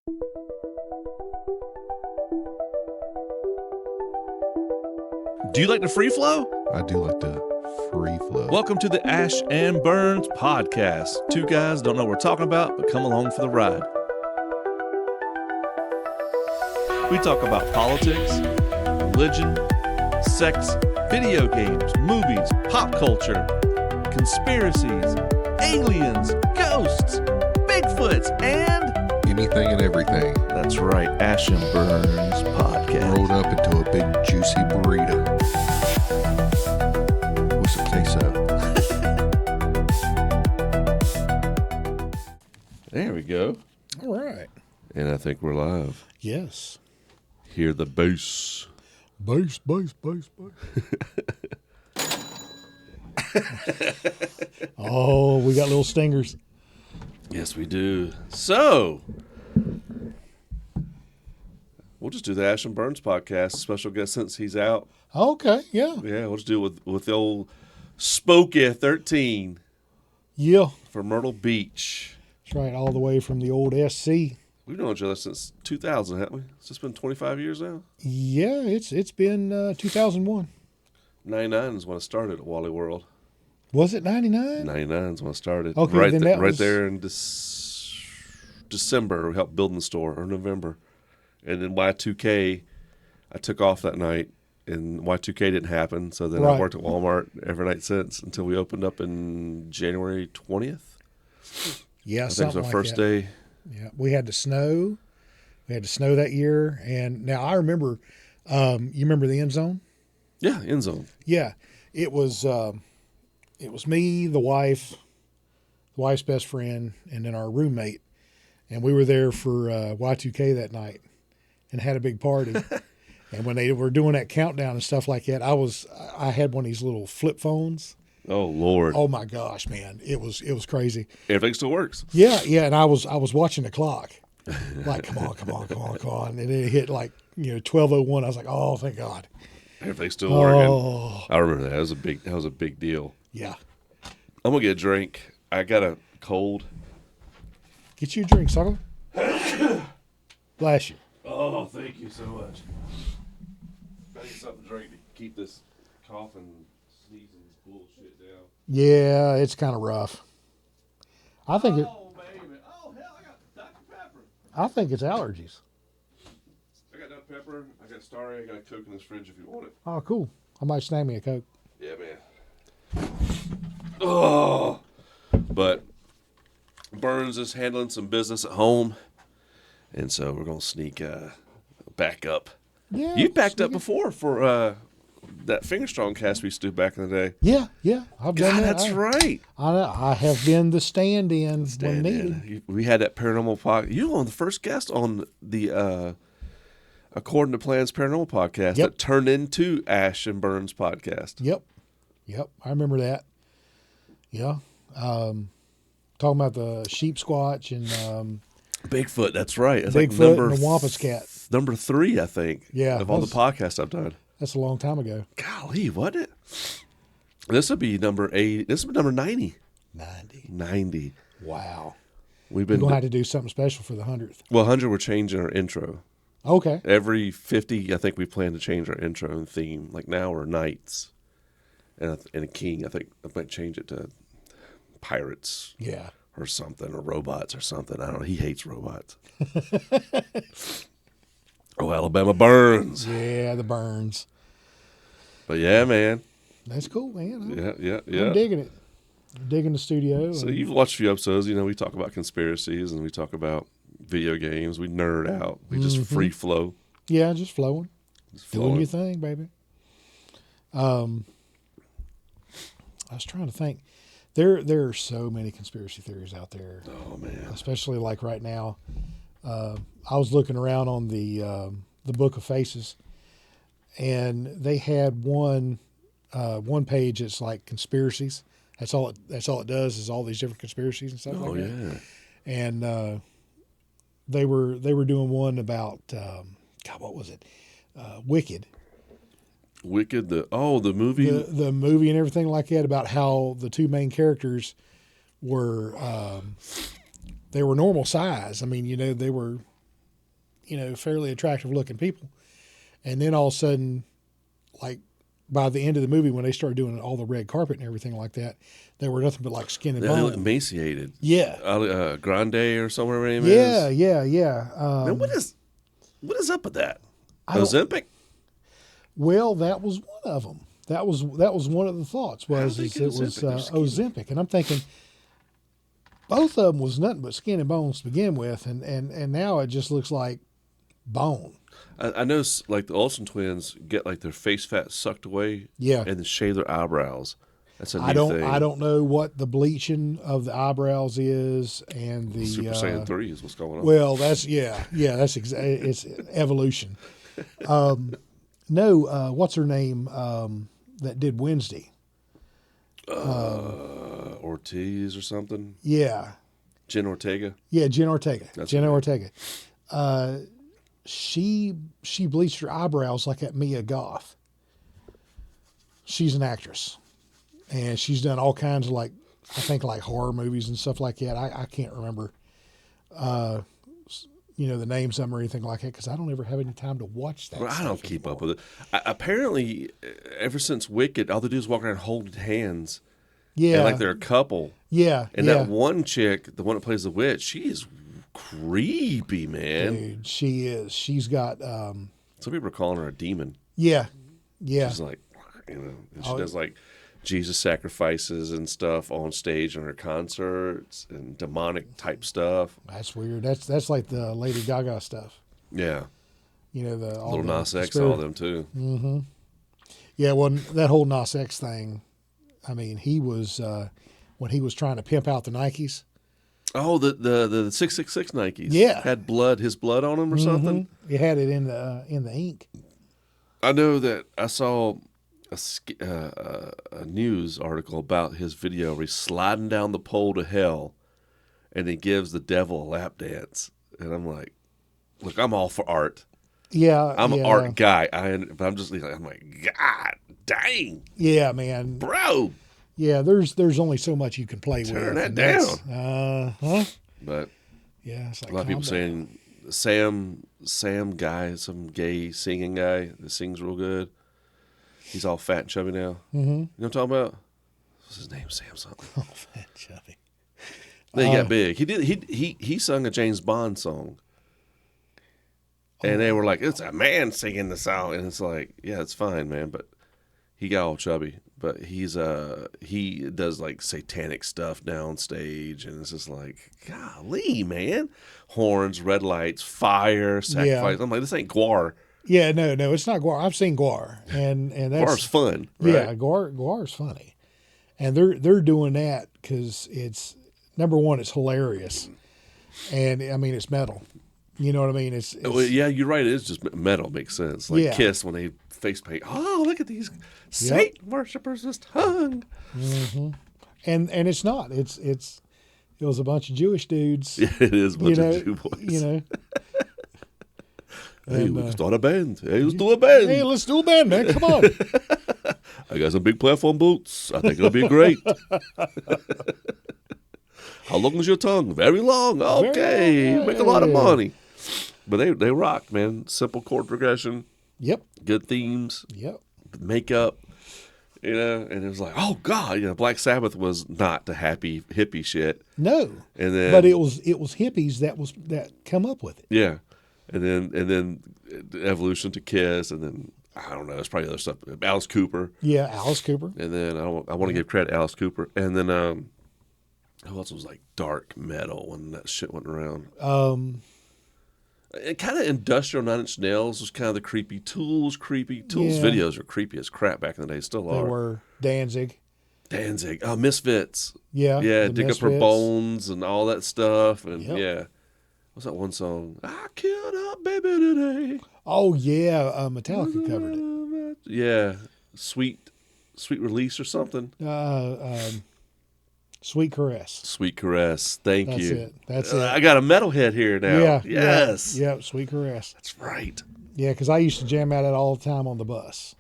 Do you like the free flow? I do like the free flow. Welcome to the Ash and Burns podcast. Two guys don't know what we're talking about, but come along for the ride. We talk about politics, religion, sex, video games, movies, pop culture, conspiracies, aliens, ghosts, Bigfoots, and anything and everything. That's right, Ash and Burns podcast. Rolled up into a big juicy burrito with some queso. There we go. All right. And I think we're live. Yes. Hear the bass. Bass, bass, bass, bass. Oh, we got little stingers. Yes, we do. So, we'll just do the Ash and Burns podcast. Special guest since he's out. Okay, yeah. Yeah, we'll just do it with the old Spokey 13 Yeah. for Myrtle Beach. That's right, all the way from the old SC. We've known each other since 2000, haven't we? It's just been 25 years now. Yeah, it's been 2001. 99 is when I started at Wally World. Was it 99? 99 is when I started. Okay, right then that right was... there in December, we helped building the store, or November. And then Y2K, I took off that night, and Y2K didn't happen. So then I worked at Walmart every night since until we opened up in January 20th. Yeah, I think it was something our like first that. day. Yeah, we had the snow. We had the snow that year. And now I remember, you remember the end zone? Yeah, end zone. Yeah, it was me, the wife's best friend, and then our roommate, and we were there for Y2K that night, and had a big party. And when they were doing that countdown and stuff like that, I had one of these little flip phones. Oh Lord! Oh my gosh, man, it was crazy. Everything still works. Yeah, and I was watching the clock, like come on, and it hit like 12:01. I was like, oh, thank God. Everything's still working. Oh. I remember that. That was a big deal. Yeah. I'm gonna get a drink. I got a cold. Get you a drink, sucker. Bless you. Oh, thank you so much. Gotta get something to drink to keep this coughing, sneezing bullshit down. Yeah, it's kind of rough. I think baby. Oh, hell, I got Dr. Pepper. I think it's allergies. I got Dr. Pepper. I got Starry. I got a Coke in this fridge if you want it. Oh, cool. I might snag me a Coke. Yeah, man. Oh, but Burns is handling some business at home, and so we're gonna sneak back up. Yeah, You backed up before for that Fingerstrong cast we used to do back in the day. Yeah, I've done God, that. that's right. I have been the stand-in when needed. We had that paranormal podcast. You were one of the first guests on the According to Plans paranormal podcast that turned into Ash and Burns podcast. Yep. I remember that. Yeah. Talking about the sheep squatch and Bigfoot. That's right. That's Bigfoot like and the Wampus Cat. Number 3, I think. Yeah, of all the podcasts I've done. That's a long time ago. Golly, wasn't it? This would be number 80. This would be number 90. 90. Wow. We're going to have to do something special for the 100th. Well, 100, we're changing our intro. Okay. Every 50, I think we plan to change our intro and theme. Like now we're knights and a king. I think I might change it to pirates. Yeah. Or something, or robots or something. I don't know. He hates robots. Oh, Alabama Burns. Yeah, the Burns. But yeah, man. That's cool, man. Yeah. I'm digging it. I'm digging the studio. So you've watched a few episodes. We talk about conspiracies and we talk about video games. We nerd out. We just free flow. Yeah, just flowing. Just Doing your thing, baby. I was trying to think. There are so many conspiracy theories out there. Oh man! Especially like right now. I was looking around on the Book of Faces, and they had one page that's like conspiracies. That's all it does is all these different conspiracies and stuff like that. Oh yeah. And they were doing one about God, what was it? Wicked. Wicked, the movie, the movie and everything like that, about how the two main characters were they were normal size. I mean, they were fairly attractive looking people. And then all of a sudden, like by the end of the movie, when they started doing all the red carpet and everything like that, they were nothing but like skin and They bone. look emaciated. Yeah. Grande or somewhere her name Yeah, is. yeah. Man, what is up with that? Ozempic? Well, that was one of them. That was one of the thoughts was How it they get was Ozempic? Ozempic, and I'm thinking both of them was nothing but skin and bones to begin with, and now it just looks like bone. I know, like the Olsen twins get like their face fat sucked away, Yeah. and then shave their eyebrows. That's a new thing. I don't know what the bleaching of the eyebrows is, and the Super Saiyan 3 is what's going on. Well, that's that's it's evolution. No, what's her name that did Wednesday? Ortiz or something. Yeah, Jen Ortega. yeah, Jen Ortega. That's Jen right. Ortega. She bleached her eyebrows like that Mia Goth. She's an actress, and she's done all kinds of like horror movies and stuff like that. I can't remember, the names of them or anything like that because I don't ever have any time to watch that. Well, I stuff don't keep anymore. up with it. Apparently, ever since Wicked, all they do is walk around holding hands. Yeah, And like they're a couple. yeah, And yeah. that one chick, the one that plays the witch, she is creepy, man. Dude, she is. She's got. Some people are calling her a demon. Yeah. She's like, and she does like Jesus sacrifices and stuff on stage in her concerts and demonic type stuff. That's weird. That's like the Lady Gaga stuff. Yeah. The all Little the Nas X, spirit- all them too. Yeah, well, that whole Nas X thing. I mean, he was when he was trying to pimp out the Nikes. Oh, the 666 Nikes. Yeah. Had his blood on them or something. He had it in the ink. I know that I saw a news article about his video where he's sliding down the pole to hell and he gives the devil a lap dance. And I'm like, look, I'm all for art. Yeah, I'm yeah. an art guy. But I'm just like, I'm like, God dang, Yeah, man. bro. Yeah, there's only so much you can play with. Turn that and that's- huh? But Yeah, it's like a lot of people calm down. saying Sam guy, some gay singing guy that sings real good. He's all fat and chubby now. Mm-hmm. You know what I'm talking about? What's his name? Sam something. Oh, fat chubby. Then he got big. He sung a James Bond song. And they were like, it's a man singing the song. And it's like, yeah, it's fine, man. But he got all chubby. But he does like satanic stuff now on stage. And it's just like, golly, man. Horns, red lights, fire, sacrifice. Yeah. I'm like, this ain't Guar. Yeah, no, it's not Guar. I've seen Guar, and that's Guar's fun, right? Yeah, Guar's funny, and they're doing that because it's number one, it's hilarious, and I mean it's metal. You know what I mean? It's Well, yeah, you're right. It is just metal. Makes sense. Like Yeah. Kiss when they face paint. Oh, look at these Satan worshippers just hung. and it's not. It was a bunch of Jewish dudes. Yeah, it is a bunch of Jew boys. You know. Hey, And, we can start a band. Hey, let's do a band. Hey, let's do a band, man. Come on. I got some big platform boots. I think it'll be great. How long is your tongue? Very long. Okay, long. you make a lot of Hey. money. But they rock, man. Simple chord progression, Yep. good themes, Yep. makeup. And it was like, oh God, Black Sabbath was not the happy hippie shit. No. And then, But it was hippies that come up with it. yeah, and then the evolution to Kiss, and then I don't know, it's probably other stuff. Alice Cooper, Yeah, Alice Cooper. and then I want to give credit to Alice Cooper, and then who else was like dark metal when that shit went around? And kind of industrial. 9 Inch Nails was kind of the creepy. Tools Yeah. videos are creepy as crap back in the day. Still They are. were Danzig. Danzig, Misfits. Yeah. Yeah, the dig up her Misfits. bones and all that stuff, and Yep. yeah. What's that one song? I killed a baby today. Oh yeah, Metallica covered it. Yeah, sweet release or something. Sweet Caress. Sweet caress. Thank That's you. it. That's I it. got a metalhead here now. Yeah. Yes. Yeah. Sweet Caress. That's right. Yeah, because I used to jam out it all the time on the bus.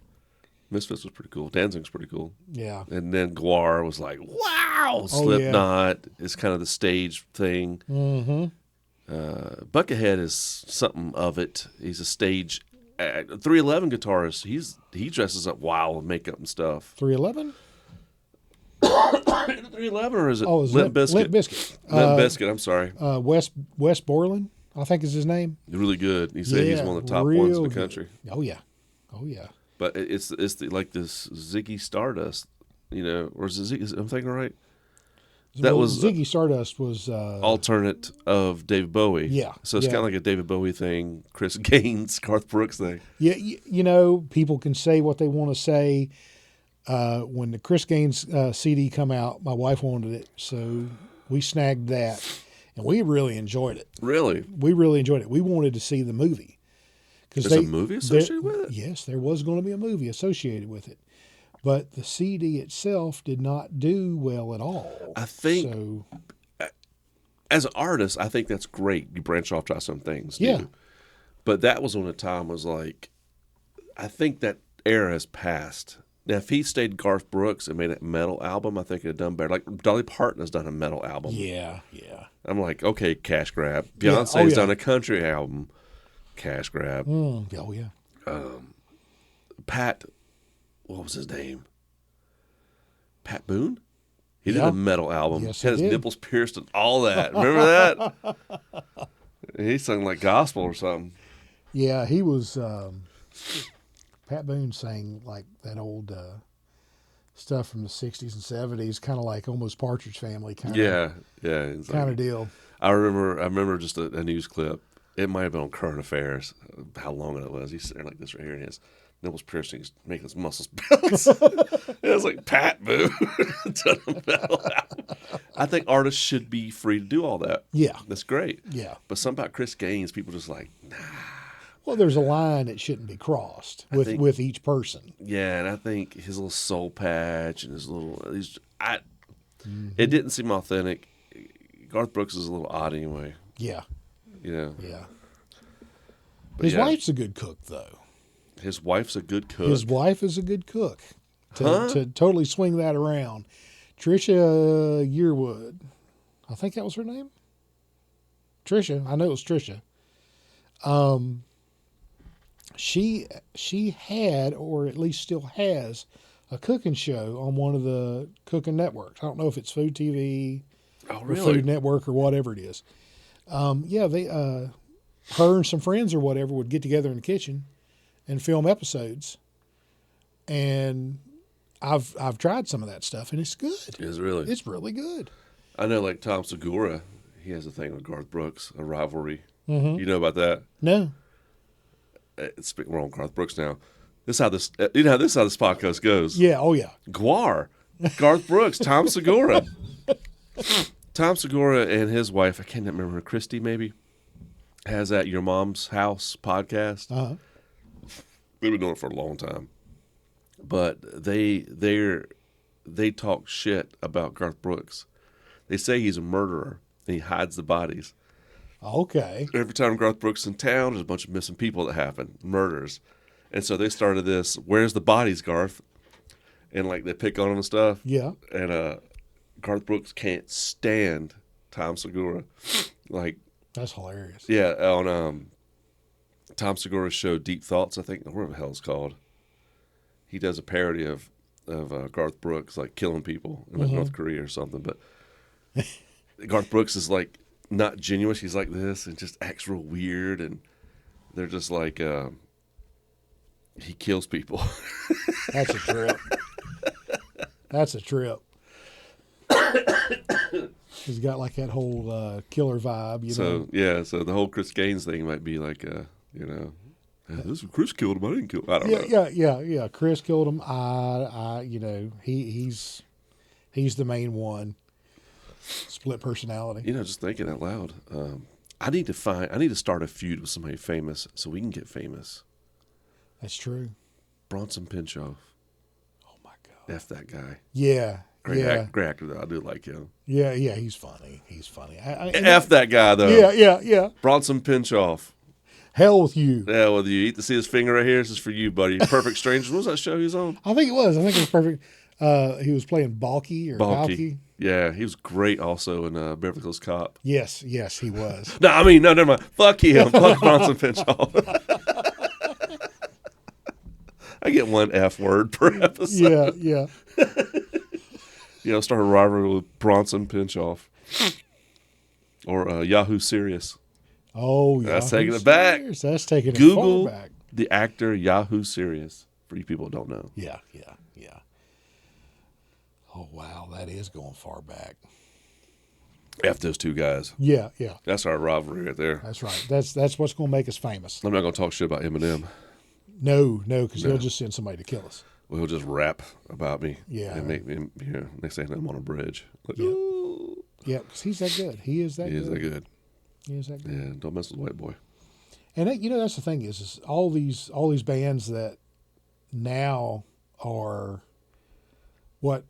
Misfits was pretty cool. Danzig's pretty cool. Yeah. And then Guar was like, wow. Oh, yeah. Slipknot is kind of the stage thing. Mm-hmm. Buckethead is something of it. He's a stage 311 guitarist. He dresses up wild with makeup and stuff. 311? 311 or is it Limp Bizkit? Limp Bizkit. Limp Bizkit, I'm sorry. Wes Borland, I think is his name. Really good. He said he's one of the top ones in the country. Oh yeah. But it's like this Ziggy Stardust, or is it Ziggy? I'm thinking right. That was Ziggy Stardust was alternate of David Bowie. Yeah. So it's kind of like a David Bowie thing, Chris Gaines, Garth Brooks thing. Yeah, people can say what they want to say. When the Chris Gaines CD come out, my wife wanted it, so we snagged that, and we really enjoyed it. Really? We really enjoyed it. We wanted to see the movie. There's a movie associated with it? Yes, there was going to be a movie associated with it. But the CD itself did not do well at all. I think, as an artist, I think that's great. You branch off, try some things. Yeah. But that was when the time was like, I think that era has passed. Now, if he stayed Garth Brooks and made a metal album, I think it'd have done better. Like Dolly Parton has done a metal album. Yeah. I'm like, okay, cash grab. Beyonce's done a country album. Cash grab. Oh, yeah. Pat, what was his name? Pat Boone? He did a metal album. Yes, he had he his did. nipples pierced and all that. Remember that? He sung like gospel or something. Yeah, he was. Pat Boone sang like that old stuff from the '60s and '70s, kind of like almost Partridge Family kind of kind of deal. I remember just a news clip. It might have been on Current Affairs. How long it was? He's sitting there like this right here, and his nipples piercing. He's making his muscles bounce. It was like Pat Boone. I think artists should be free to do all that. Yeah, That's great. yeah. But something about Chris Gaines, people just like, nah. Well, there's a line that shouldn't be crossed with each person. Yeah, and I think his little soul patch and his little, it didn't seem authentic. Garth Brooks is a little odd anyway. Yeah, Yeah. His wife's a good cook, though. His wife's a good cook. His wife is a good cook. To totally swing that around, Trisha Yearwood, I think that was her name. Trisha, I know it was Trisha. She had, or at least still has, a cooking show on one of the cooking networks. I don't know if it's Food TV or Food Network or whatever it is. They, her and some friends or whatever would get together in the kitchen and film episodes. And I've tried some of that stuff, and it's good. Is really? It's really good. I know, like Tom Segura, he has a thing with Garth Brooks, a rivalry. Mm-hmm. You know about that? No. We're on Garth Brooks now. This is how this podcast goes. Yeah. Oh yeah. Guar, Garth Brooks, Tom Segura. Tom Segura and his wife, I can't remember her, Christy maybe, has that Your Mom's House podcast. Uh-huh. They've been doing it for a long time, but they talk shit about Garth Brooks. They say he's a murderer and he hides the bodies. Okay. Every time Garth Brooks is in town, there's a bunch of missing people that happen, murders. And so they started this, where's the bodies, Garth? And like they pick on him and stuff. Yeah. And Garth Brooks can't stand Tom Segura. Like, that's hilarious. yeah, on Tom Segura's show Deep Thoughts, I think, whatever the hell it's called. He does a parody of Garth Brooks, like killing people in like North Korea or something. But Garth Brooks is like not genuine. He's like this and just acts real weird. And they're just like, he kills people. That's a trip. That's a trip. He's got like that whole killer vibe, you know. Yeah, so the whole Chris Gaines thing might be like, this Chris killed him. I didn't kill him. I don't know. Yeah. Chris killed him. He's the main one. Split personality. Just thinking out loud. I need to start a feud with somebody famous so we can get famous. That's true. Bronson Pinchot. Oh my God. F that guy. Yeah. Great actor though. I do like him. Yeah. He's funny. F that guy though. Yeah. Bronson Pinchot. Hell with you. Yeah, well, you eat to see his finger right here. This is for you, buddy. Perfect Strangers. What was that show he was on? I think it was perfect. He was playing Balky or Balky. Yeah, he was great also in Beverly Hills Cop. Yes, he was. No, I mean, no, never mind. Fuck him. Fuck Bronson Pinchot. I get one F word per episode. Yeah. Start a rivalry with Bronson Pinchot. Or Yahoo Serious. Oh, yeah. That's taking it back. That's taking it Google far back. the actor Yahoo Serious, for you people who don't know. Yeah. Oh, wow. That is going far back. F those two guys. Yeah. That's our rivalry right there. That's right. That's what's going to make us famous. I'm not going to talk shit about Eminem. No, because he'll just send somebody to kill us. Well, he'll just rap about me. Yeah. And make me, next thing I'm on a bridge. Like, Yeah. ooh. Yeah, because he's that good. He is that He good. is that good. He is that good. Yeah, don't mess with the white boy. And that's the thing is all these bands that now are what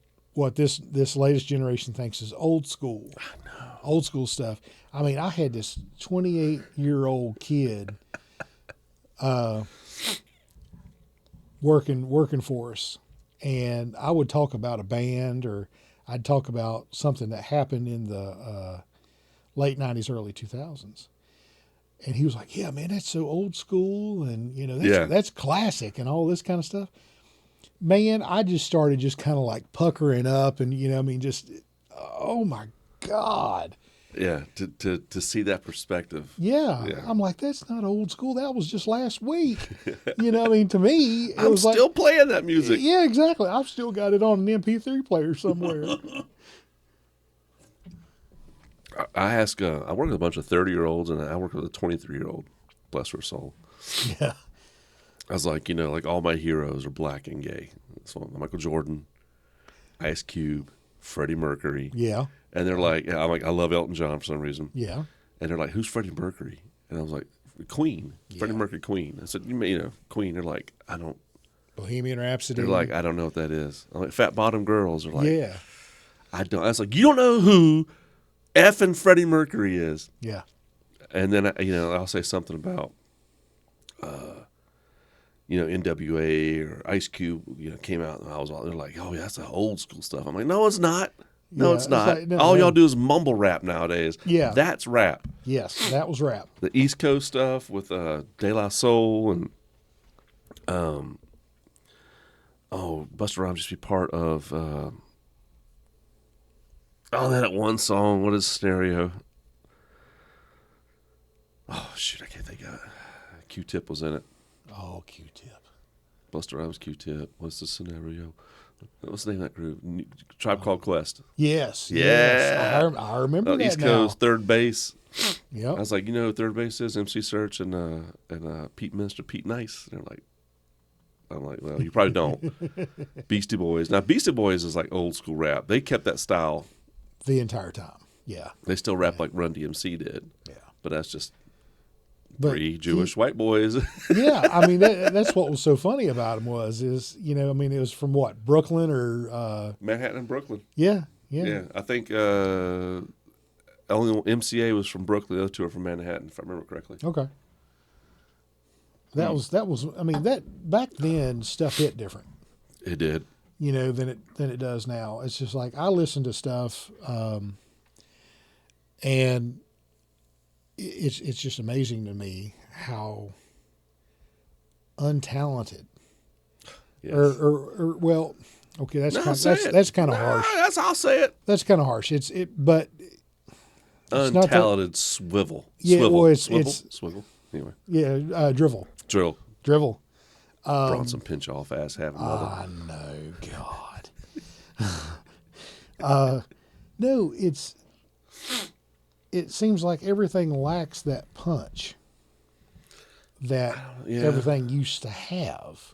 this latest generation thinks is old school. I know. Old school stuff. I mean, I had this 28-year-old kid working for us, and I would talk about a band, or I'd talk about something that happened in the late 90s, early 2000s. And he was like, yeah, man, that's so old school. And, that's classic and all this kind of stuff. Man, I just started just kind of like puckering up and, just, oh my God. Yeah, to see that perspective. Yeah. I'm like, that's not old school. That was just last week. To me, it I'm was still playing that music. Yeah, exactly. I've still got it on an MP3 player somewhere. I work with a bunch of 30-year-olds, and I work with a 23-year-old, bless her soul. Yeah. I was like, like all my heroes are black and gay. So Michael Jordan, Ice Cube, Freddie Mercury. Yeah. And they're like, I'm like, I love Elton John for some reason. Yeah. And they're like, who's Freddie Mercury? And I was like, Queen. Freddie Mercury, Queen. I said, Queen. They're like, I don't. Bohemian Rhapsody. They're like, I don't know what that is. I'm like, Fat Bottom Girls are like, yeah. I don't. I was like, you don't know who effing Freddie Mercury is. Yeah. And then, I'll say something about, NWA or Ice Cube, came out, and they're like, oh, yeah, that's the old school stuff. I'm like, no, it's not. No, it's not. Like, no, all y'all do is mumble rap nowadays. Yeah. That's rap. Yes, that was rap. The East Coast stuff with De La Soul and, Busta Rhymes used to be part of, that one song. What is Scenario? Oh, shoot, I can't think of it. Q-Tip was in it. Oh, Q-Tip. Busta Rhymes, Q-Tip. What's the Scenario? What's the name of that group? Tribe Called Quest. Yes. Yeah. Yes. I remember that East now. Coast, third base. Yep. I was like, who third base is? MC Search and Pete Minister, Pete Nice. And I'm like, well, you probably don't. Beastie Boys. Now, Beastie Boys is like old school rap. They kept that style. The entire time. Yeah. They still rap like Run DMC did. Yeah. But that's just three Jewish white boys. Yeah. I mean, that's what was so funny about him it was from what? Brooklyn or? Manhattan and Brooklyn. Yeah. Yeah. I think only MCA was from Brooklyn. The other two are from Manhattan, if I remember correctly. Okay. That was, that back then stuff hit different. It did. Than it does now. It's just like I listen to stuff, and it's just amazing to me how untalented, Yes. or well, okay, that's kind of harsh. I'll say it. That's kind of harsh. But untalented swivel. Yeah, swivel. well, Swivel. Anyway. Yeah, drivel. Bronson Pinchot ass having mother. I know, God. No, it seems like everything lacks that punch that everything used to have.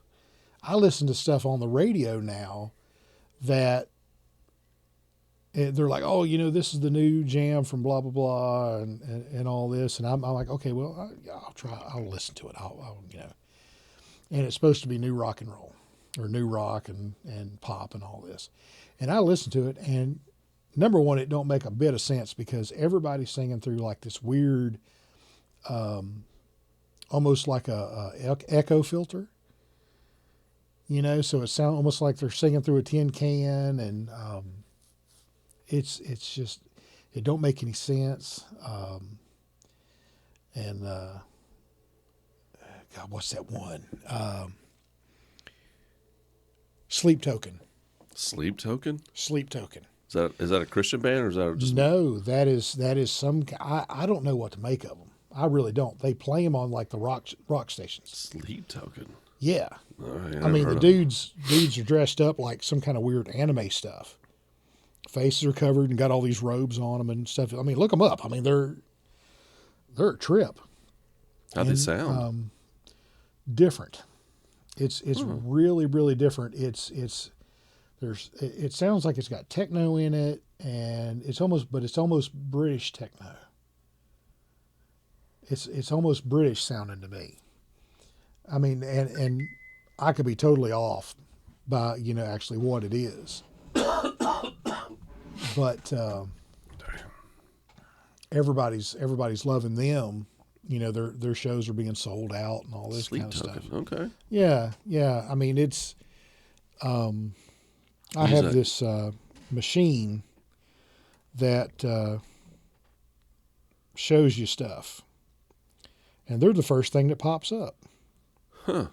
I listen to stuff on the radio now that they're like, oh, this is the new jam from blah, blah, blah, and all this. And I'm like, okay, well, I'll listen to it. And it's supposed to be new rock and roll or new rock and pop and all this. And I listen to it, and number one, it don't make a bit of sense because everybody's singing through like this weird, almost like a echo filter, so it sounds almost like they're singing through a tin can, and it's just it don't make any sense. And God, what's that one? Sleep Token. Sleep Token? Sleep Token. Is that a Christian band or is that just No, that is some. I don't know what to make of them. I really don't. They play them on like the rock stations. Sleep Token? Yeah. All right, I mean, the heard dudes are dressed up like some kind of weird anime stuff. Faces are covered and got all these robes on them and stuff. I mean, look them up. I mean, they're a trip. How'd they sound? Different. It's really, really different. It sounds like it's got techno in it, and it's almost British techno. It's almost British sounding to me. I mean, and I could be totally off by actually what it is, but everybody's loving them. Their shows are being sold out and all this Sleep kind of Token. stuff. Okay. Yeah. I mean, it's. I have this machine that shows you stuff, and they're the first thing that pops up. Huh.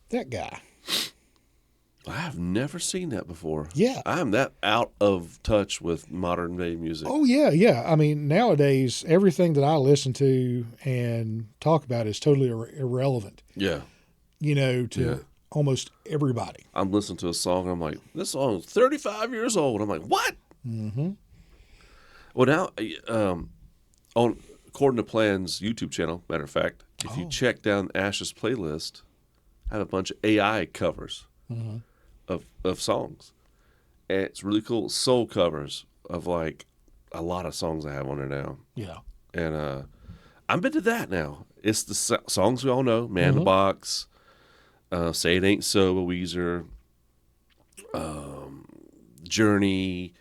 That guy. I have never seen that before. Yeah. I'm that out of touch with modern day music. Oh, yeah. I mean, nowadays, everything that I listen to and talk about is totally irrelevant. Yeah. To almost everybody. I'm listening to a song and I'm like, this song's 35 years old. I'm like, what? Mm-hmm. Well, now, on Accordingtoplans YouTube channel, matter of fact, if you check down Ash's playlist, I have a bunch of AI covers of songs. And it's really cool. Soul covers of like a lot of songs I have on there now. Yeah. And I'm into that now. It's the songs we all know, Man in the Box, Say It Ain't So, Weezer, Journey,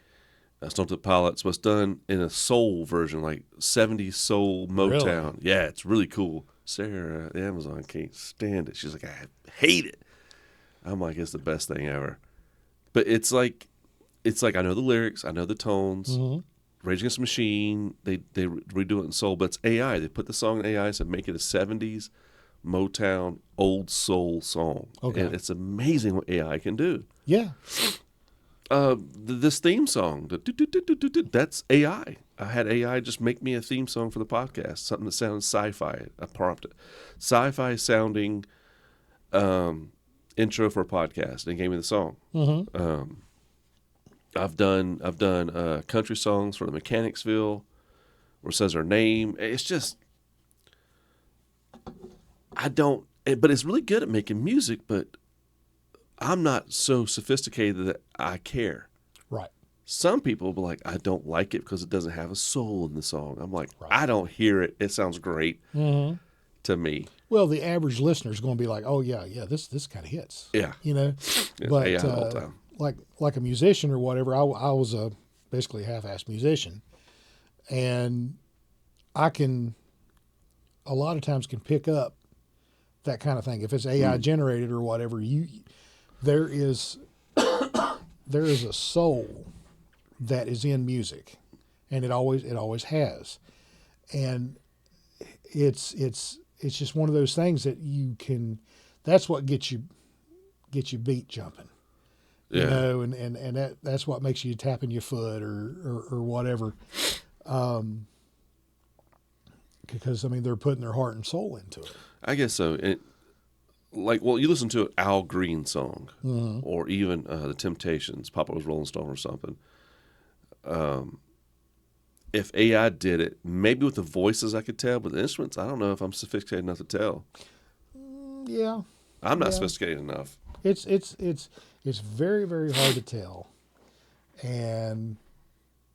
Stone Temple Pilots, but it's done in a soul version, like 70s soul Motown. Really? Yeah, it's really cool. Sarah at Amazon can't stand it. She's like, I hate it. I'm like, it's the best thing ever. But it's like I know the lyrics, I know the tones. Rage Against the Machine, they redo it in soul, but it's AI. They put the song in AI and make it a 70s Motown old soul song. Okay. And it's amazing what AI can do. Yeah. This theme song, that's AI. I had AI just make me a theme song for the podcast, something that sounds sci-fi. I prompted sci-fi sounding intro for a podcast, and gave me the song. I've done country songs for the Mechanicsville, where it says her name. It's just but it's really good at making music, but I'm not so sophisticated that I care. Right. Some people will be like, I don't like it because it doesn't have a soul in the song. I'm like, Right. I don't hear it. It sounds great to me. Well, the average listener is going to be like, "Oh yeah, this kind of hits." Yeah. It's AI the whole time. like a musician or whatever. I was basically a half-assed musician, and I can a lot of times can pick up that kind of thing. If it's AI generated or whatever, there is a soul that is in music, and it always has, and it's just one of those things that you can. That's what gets you beat jumping. Yeah. And that's what makes you tapping your foot or whatever. Because I mean they're putting their heart and soul into it. I guess so. You listen to an Al Green song, or even the Temptations, Papa Was Rolling Stone or something. If AI did it, maybe with the voices I could tell, but the instruments, I don't know if I'm sophisticated enough to tell. Yeah. I'm not sophisticated enough. It's very, very hard to tell, and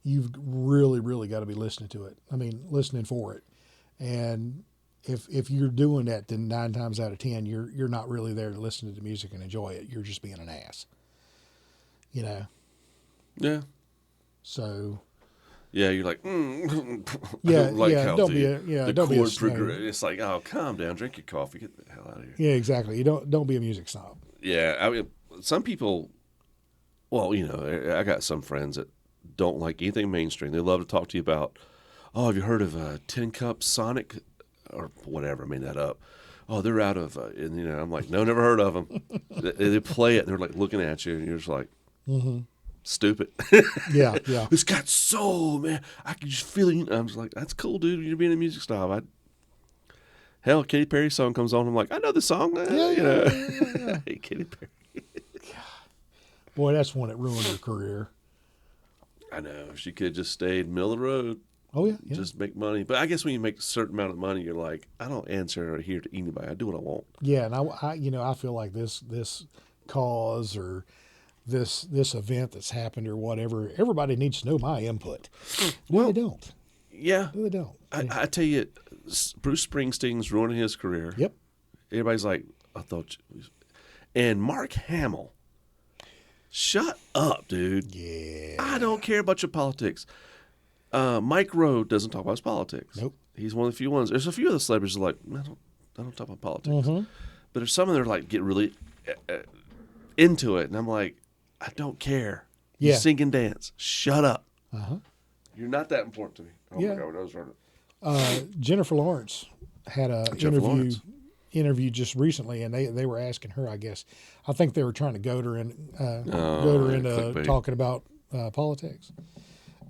you've really, really got to be listening to it. I mean, listening for it, and if you're doing that, then 9 times out of 10, you're not really there to listen to the music and enjoy it. You're just being an ass. Yeah. So. Yeah, you're like, Yeah, I don't like how don't the, be a, the don't be a chord snob. It's like, oh, calm down, drink your coffee, get the hell out of here. Yeah, exactly. You don't be a music snob. Yeah, I mean, some people, well, I got some friends that don't like anything mainstream. They love to talk to you about, oh, have you heard of 10 Cup Sonic or whatever? I made that up. Oh, they're out of, and I'm like, no, never heard of them. They play it, and they're like looking at you, and you're just like, stupid. Yeah. It's got soul, man. I can just feel it. I'm just like, that's cool, dude. You're being a music snob. Hell, Katy Perry's song comes on. I'm like, I know this song. Yeah. I hate Katy Perry. Boy, that's one that ruined her career. I know. She could have just stayed middle of the road. Oh, yeah. Just make money. But I guess when you make a certain amount of money, you're like, I don't answer here to anybody. I do what I want. Yeah, and I feel like this cause or this event that's happened or whatever, everybody needs to know my input. Well, they don't. Yeah. No, they don't. I tell you, Bruce Springsteen's ruining his career. Yep. Everybody's like, I thought. And Mark Hamill. Shut up, dude. Yeah. I don't care about your politics. Mike Rowe doesn't talk about his politics. Nope. He's one of the few ones. There's a few of the celebrities that are like, I don't talk about politics. But there's some of them that are like, get really into it. And I'm like, I don't care. You sing and dance. Shut up. You're not that important to me. Oh, my God, that was right. Jennifer Lawrence had a interview just recently, and they were asking her, I guess. I think they were trying to goad her into talking about politics.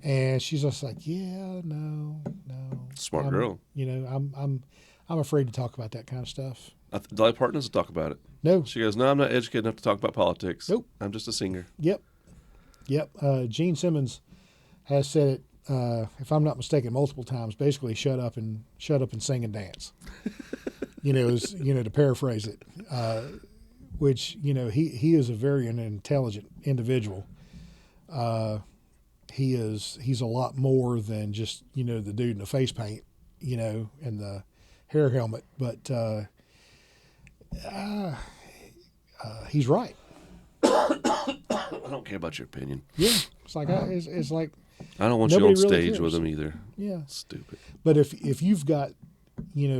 And she's just like, yeah, no. Smart girl. I'm afraid to talk about that kind of stuff. Dolly Parton doesn't talk about it. No. She goes, no, I'm not educated enough to talk about politics. Nope. I'm just a singer. Yep. Gene Simmons has said it, if I'm not mistaken, multiple times. Basically, shut up and sing and dance. To paraphrase it, which he is a very intelligent individual. He's a lot more than just the dude in the face paint, and the hair helmet. But he's right. I don't care about your opinion. Yeah, it's like it's like I don't want you on really stage cares. with them either. Yeah, stupid. But if you've got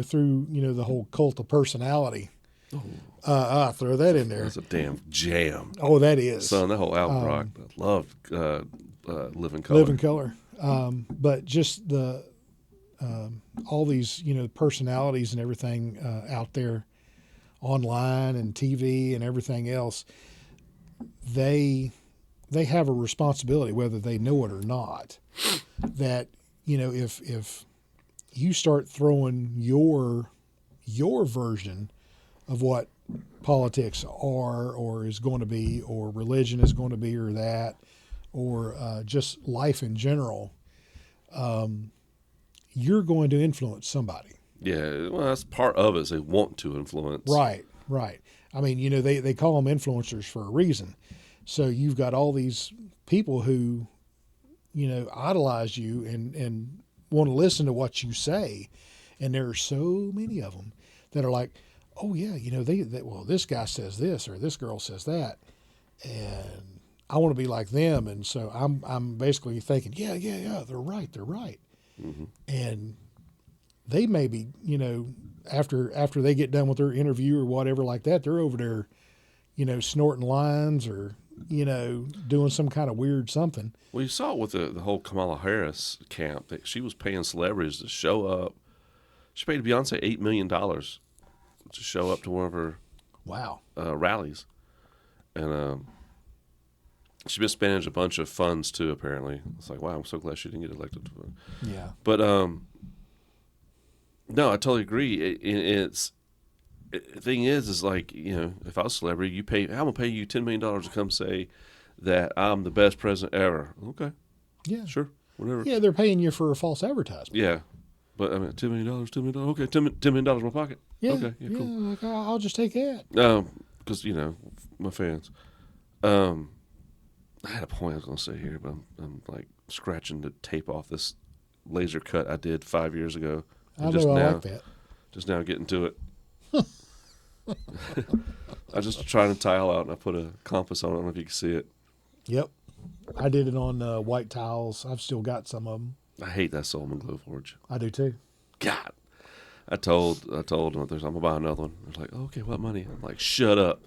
through the whole cult of personality, throw that in there. That's a damn jam. Oh, that is. Son, that whole album rock. I love Living Color. Living Color. But just the all these personalities and everything out there online and TV and everything else, they have a responsibility, whether they know it or not, that if you start throwing your version of what politics are or is going to be, or religion is going to be, or that, or just life in general, you're going to influence somebody. Yeah, well, that's part of it. Is they want to influence. Right. I mean, they call them influencers for a reason. So you've got all these people who, idolize you and want to listen to what you say. And there are so many of them that are like, oh yeah, well, this guy says this or this girl says that, and I want to be like them. And so I'm basically thinking, yeah, they're right. Mm-hmm. And they may be, after they get done with their interview or whatever like that, they're over there, snorting lines or, doing some kind of weird something. Well, you saw it with the whole Kamala Harris camp that she was paying celebrities to show up. She paid Beyonce $8 million to show up to one of her rallies. And she's been spending a bunch of funds too, apparently. It's like, wow, I'm so glad she didn't get elected. Yeah. But no, I totally agree. The thing is like, if I was a celebrity, I'm going to pay you $10 million to come say that I'm the best president ever. Okay. Yeah. Sure. Whatever. Yeah, they're paying you for a false advertisement. Yeah. But $10 million. Okay, $10 million in my pocket. Yeah. Okay. Yeah, cool. Like, I'll just take that. Because, my fans. I had a point I was going to say here, but I'm like scratching the tape off this laser cut I did 5 years ago. I like that. Just now getting to it. I just tried to tile out, and I put a compass on it. I don't know if you can see it. Yep. I did it on white tiles. I've still got some of them. I hate that Solomon Glowforge. I do too. God. I told them, I'm going to buy another one. They're like, oh, okay, what money? I'm like, shut up.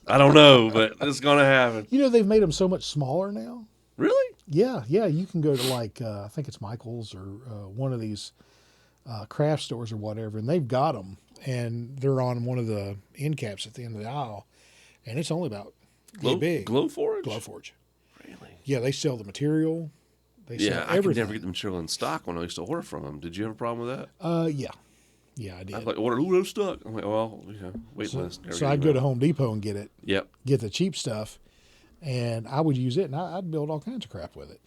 I don't know, but it's going to happen. They've made them so much smaller now. Really? Yeah, you can go to like I think it's Michael's or one of these craft stores or whatever, and they've got them, and they're on one of the end caps at the end of the aisle, and it's only about big. Glowforge? Glowforge. Really? Yeah, they sell the material. They sell I could everything. never get the material in stock when I used to order from them. Did you have a problem with that? Yeah, I did. I was like, order, those stuck. I'm like, well, wait list. So I'd go to Home Depot and get it. Yep. Get the cheap stuff, and I would use it, and I'd build all kinds of crap with it.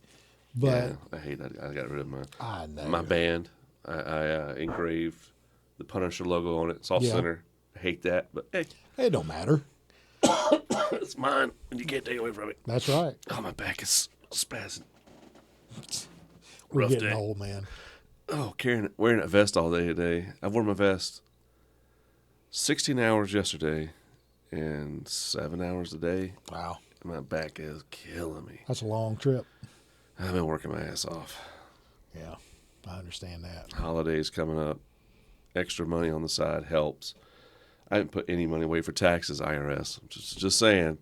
But I hate that. I got rid of I know. my band. I engraved the Punisher logo on it. It's all center. I hate that, but hey, it don't matter. it's mine, and you can't take it away from it. That's right. Oh, my back is spazzing. We're Rough getting day. old, man. Oh, wearing that vest all day today. I wore my vest 16 hours yesterday and 7 hours today. Wow. My back is killing me. That's a long trip. I've been working my ass off. Yeah, I understand that. Holidays coming up. Extra money on the side helps. I didn't put any money away for taxes, IRS. Just saying.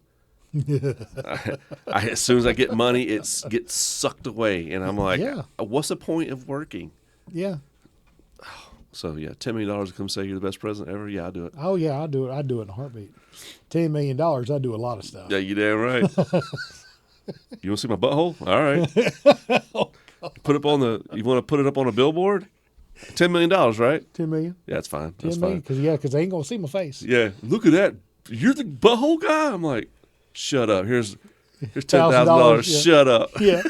As soon as I get money, it gets sucked away. And I'm like, what's the point of working? Yeah. So, yeah, $10 million to come say you're the best president ever? Yeah, I'll do it. Oh, yeah, I'd do it. I'd do it in a heartbeat. $10 million, I'd do a lot of stuff. Yeah, you damn right. You want to see my butthole? All right. You want to put it up on a billboard? $10 million, right? $10 million. Yeah, that's fine. That's $10 fine. million, because they ain't going to see my face. Yeah, look at that. You're the butthole guy? I'm like, shut up. Here's $10,000. Yeah. Shut up. Yeah.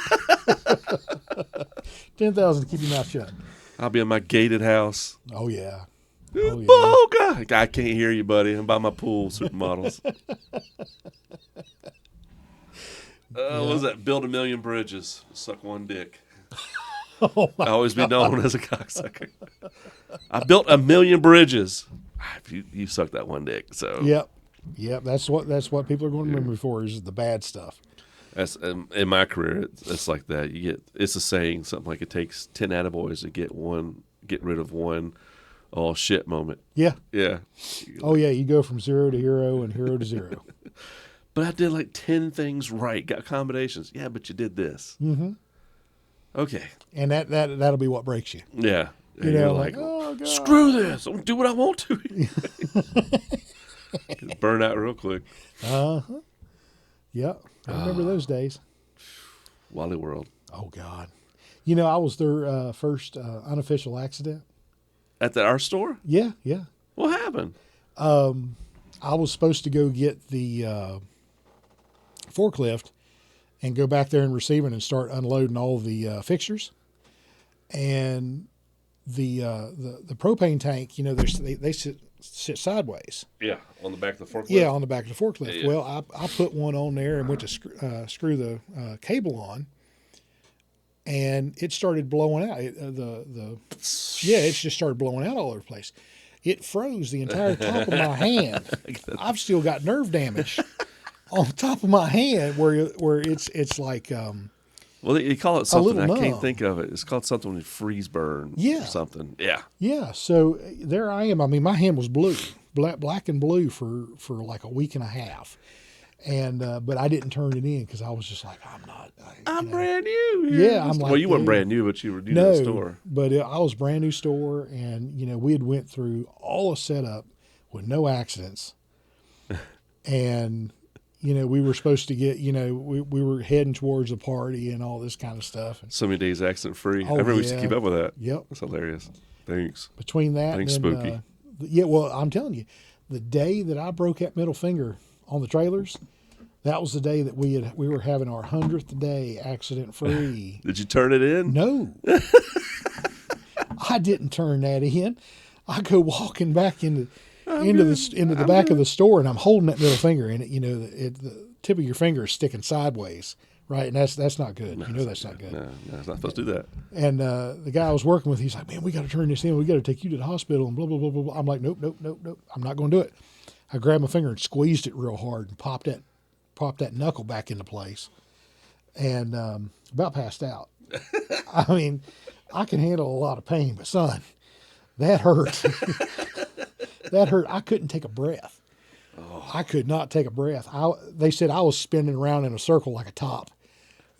$10,000 to keep your mouth shut. I'll be in my gated house. Oh, yeah. Butthole guy. I can't hear you, buddy. I'm by my pool, supermodels. What was that? Build a million bridges. Suck one dick. Oh, I always be known as a cocksucker. I built a million bridges. You sucked that one dick. So Yep. That's what people are going to remember me for is the bad stuff. That's in my career. It's like that. It's a saying, something like it takes 10 attaboys to get rid of one all shit moment. Yeah. Yeah. Oh yeah, you go from zero to hero and hero to zero. But I did like 10 things right. Got accommodations. Yeah, but you did this. Mm-hmm. Okay. And that'll be what breaks you. Yeah. You know, like, oh God, screw this. I'm gonna do what I want to. Burn out real quick. Uh-huh. Yep. I remember those days. Wally World. Oh God. You know, I was their first unofficial accident. At our store? Yeah. What happened? I was supposed to go get the forklift and go back there and receive it and start unloading all the fixtures. And the propane tank, you know, they sit sideways. Yeah, on the back of the forklift. Yeah, on the back of the forklift. Yeah. Well, I put one on there and went to screw the cable on, and it started blowing out. It just started blowing out all over the place. It froze the entire top of my hand. I've still got nerve damage on the top of my hand where it's like. Well, they call it something. I numb. can't think of it. It's called something with freeze burn. Yeah. Or something. Yeah. Yeah. So there I am. I mean, my hand was blue, black and blue for like a week and a half. And, but I didn't turn it in because I was just like, I'm brand new. Yeah. I'm like, well, you weren't brand new, but you were new to the store. But I was brand new store. And, you know, we had went through all a setup with no accidents. And, you know, we were supposed to get, you know, we were heading towards the party and all this kind of stuff. So many days accident free. Oh, I remember we used to keep up with that. Yep. That's hilarious. Thanks. Between that Thanks, and then, spooky. Yeah, well, I'm telling you, the day that I broke that middle finger on the trailers, that was the day that we were having our 100th day accident free. Did you turn it in? No. I didn't turn that in. I go walking back into the back of the store, and I'm holding that middle finger, and you know the tip of your finger is sticking sideways, right? And that's not good. You know that's not good. No, it's not supposed to do that. And the guy I was working with, he's like, "Man, we got to turn this in. We got to take you to the hospital." And blah blah blah blah blah. I'm like, "Nope. I'm not going to do it." I grabbed my finger and squeezed it real hard and popped that knuckle back into place, and about passed out. I mean, I can handle a lot of pain, but son, that hurt. That hurt. I couldn't take a breath. Oh. I could not take a breath. They said I was spinning around in a circle like a top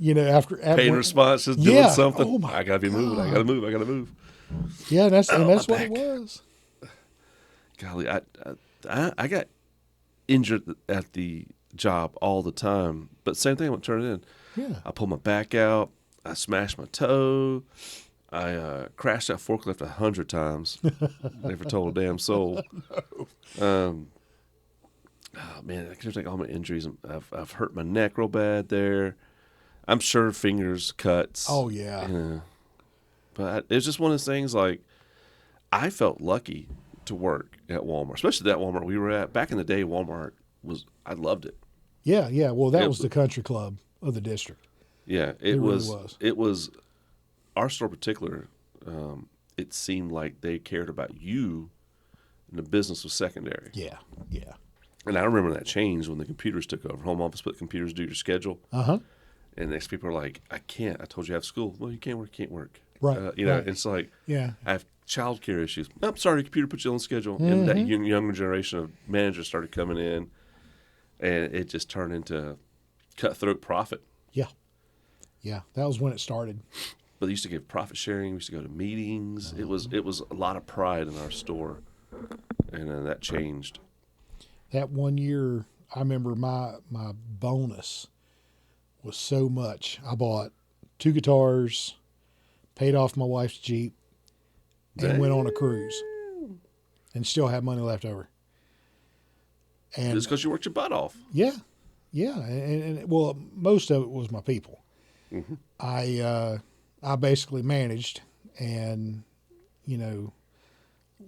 after Pain response, just Yeah. doing something. Oh, my I gotta be moving. I gotta move. I gotta move. Yeah, and that's my what it back. was. Golly, I got injured at the job all the time, but same thing when turning in. Yeah. I pulled my back out. I smashed my toe. I crashed that forklift 100 times. Never told a damn soul. Oh man, I can think all my injuries. I've hurt my neck real bad there. I'm sure fingers, cuts. Oh yeah. But it's just one of those things. Like, I felt lucky to work at Walmart, especially that Walmart we were at back in the day. Walmart I loved it. Yeah, yeah. Well, that It- was the country club of the district. Yeah, It really was. was. It was our store in particular. It seemed like they cared about you, and the business was secondary. Yeah, yeah. And I remember that changed when the computers took over. Home office put computers do your schedule. Uh-huh. And next people are like, I can't. I told you I have school. Well, you can't work. Can't work. Right. You know, right. it's like, Yeah. I have child care issues. I'm sorry, the computer put you on the schedule. And that younger generation of managers started coming in, and it just turned into cutthroat profit. Yeah. Yeah. That was when it started. But they used to give profit sharing. We used to go to meetings. It was a lot of pride in our store, and that changed. That one year, I remember my bonus was so much. I bought 2 guitars, paid off my wife's Jeep, and went on a cruise, and still had money left over. And Just because you worked your butt off. yeah, and well, most of it was my people. Mm-hmm. I basically managed and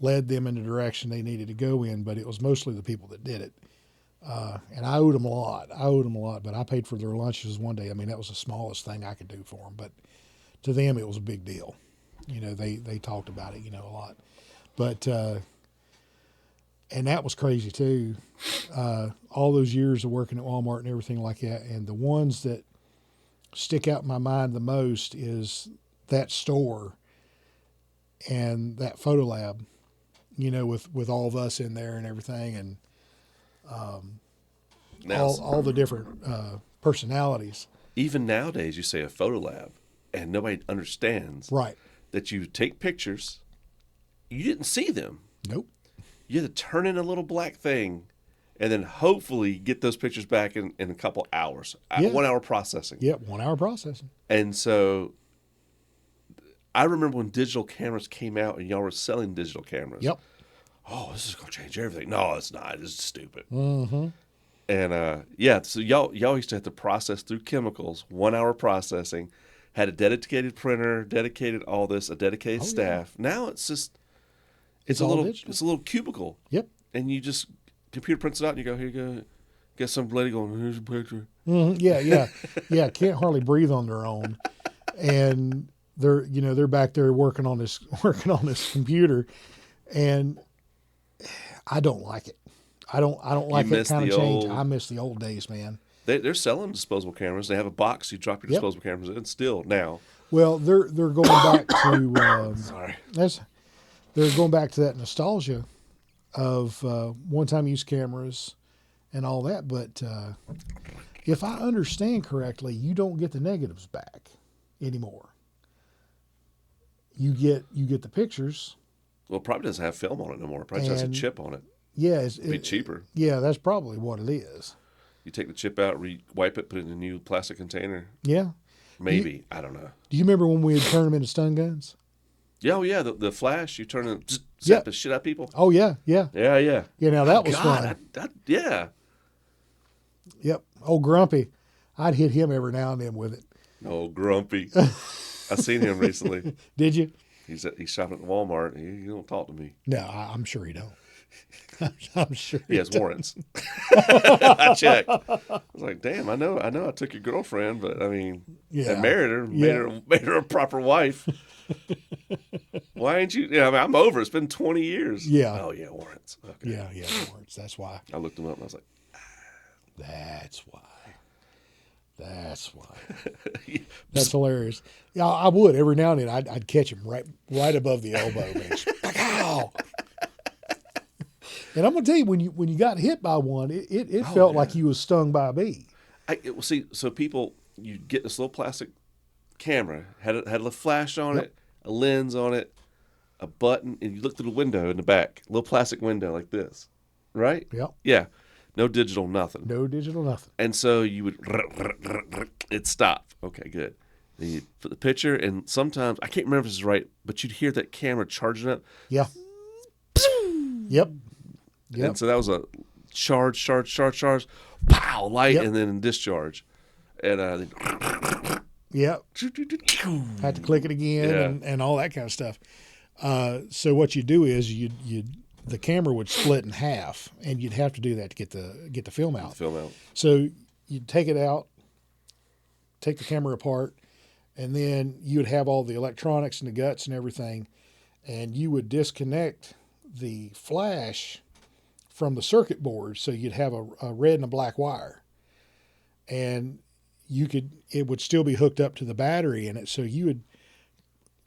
led them in the direction they needed to go in, but it was mostly the people that did it. And I owed them a lot. But I paid for their lunches one day. I mean, that was the smallest thing I could do for them, but to them it was a big deal. They talked about it, a lot. But and that was crazy too. All those years of working at Walmart and everything like that, and the ones that stick out in my mind the most is that store and that photo lab, with all of us in there and everything, and Now, all the different personalities. even nowadays, you say a photo lab, and nobody understands Right. that you take pictures. You didn't see them. Nope. You had to turn in a little black thing, and then hopefully get those pictures back in a couple hours. Yeah. 1 hour processing. Yep. 1 hour processing. And so I remember when digital cameras came out and y'all were selling digital cameras. Yep. Oh, this is going to change everything. No, it's not. It's stupid. Mm-hmm. And so y'all used to have to process through chemicals, 1 hour processing, had a dedicated printer, dedicated all this, a dedicated staff. Now it's just, it's a all little, digital. it's a little cubicle. Yep. And you just, computer prints it out and you go, here you go. Get some lady going, here's a picture. Mm-hmm. Yeah. Can't hardly breathe on their own, and they're back there working on this computer, and I don't like it. I don't like that miss kind of the change. old- I miss the old days, man. They're selling disposable cameras. They have a box you drop your Yep. disposable cameras in still now. Well, they're going back to Sorry. they're going back to that nostalgia of one-time use cameras and all that. But if I understand correctly, you don't get the negatives back anymore. You get the pictures. Well, it probably doesn't have film on it no more. It probably just has a And- chip on it. Yeah, It'd be cheaper. Yeah, that's probably what it is. You take the chip out, wipe it, put it in a new plastic container. Yeah. Maybe. I don't know. Do you remember when we would turn them into stun guns? Yeah, oh yeah, the flash, you turn it, zap Yeah. the shit out of people. Oh yeah. Yeah. Yeah. Now that was fun. Yeah. Yep. Old Grumpy, I'd hit him every now and then with it. Oh, Grumpy. I seen him recently. Did you? He's shopping at Walmart. He don't talk to me. No, I'm sure he don't. I'm sure He has warrants. I checked. I was like, damn, I know I took your girlfriend, but I mean, Yeah. I married her, Yeah. made her a proper wife. Why ain't you? Yeah, I mean, I'm over. It's been 20 years. Yeah. Oh yeah, warrants. Okay. Yeah, warrants. That's why. I looked them up and I was like, That's why. That's hilarious. Yeah, I would every now and then. I'd catch him right above the elbow, man. Like, ow. And I'm gonna tell you, when you got hit by one, it felt like you was stung by a bee. well, see, so people, you'd get this little plastic camera, had a little flash on Yep. it, a lens on it, a button, and you look through the window in the back, little plastic window like this, right? Yep. Yeah, no digital, nothing. No digital, nothing. And so you would, it'd stop. Okay, good. Then you put the picture, and sometimes, I can't remember if this is right, but you'd hear that camera charging up. Yeah. Yep. Yep. And so that was a charge, pow, light, Yep. and then discharge. And then, Yep. Had to click it again Yeah. and all that kind of stuff. So what you do is the camera would split in half, and you'd have to do that to get the film out. film out. So you'd take it out, take the camera apart, and then you'd have all the electronics and the guts and everything, and you would disconnect the flash from the circuit board, so you'd have a red and a black wire, and it would still be hooked up to the battery in it. So you would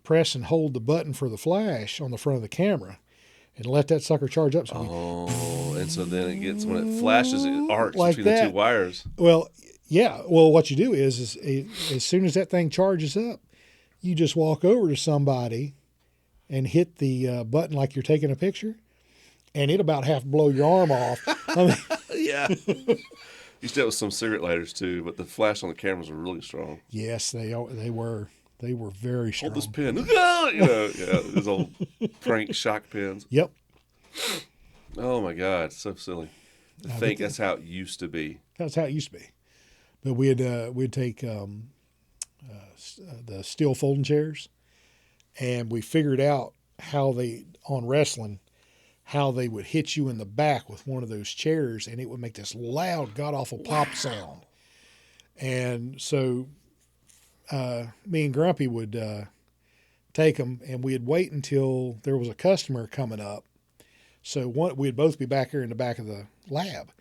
press and hold the button for the flash on the front of the camera, and let that sucker charge up. Oh, and so then it gets, when it flashes, it arcs Like between the that. two wires. Well, yeah. Well, what you do is as soon as that thing charges up, you just walk over to somebody and hit the button like you're taking a picture, and it about half blow your arm off. I mean, Yeah. Used to have some cigarette lighters too, but the flash on the cameras were really strong. yes, they were very strong. Hold this pin. Yeah, those old prank shock pins. Yep. Oh my God, so silly. I think that's how it used to be. That's how it used to be. But we'd take the steel folding chairs, and we figured out how on wrestling, how they would hit you in the back with one of those chairs, and it would make this loud, god-awful pop sound. And so me and Grumpy would take them, and we'd wait until there was a customer coming up. So we'd both be back here in the back of the lab.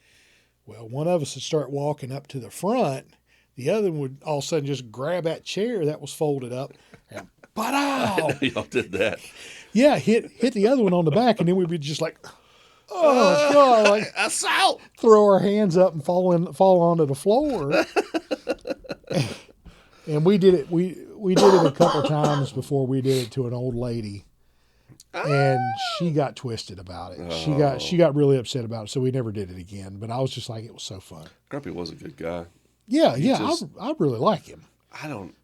Well, one of us would start walking up to the front. The other one would all of a sudden just grab that chair that was folded up and pa-dow! Y'all did that. Yeah, hit the other one on the back, and then we'd be just like, oh God, like Assault! throw our hands up and fall onto the floor. And we did it. We did it a couple times before we did it to an old lady, and she got twisted about it. She got really upset about it. So we never did it again. But I was just like, it was so fun. Grumpy was a good guy. Yeah, just- I really like him.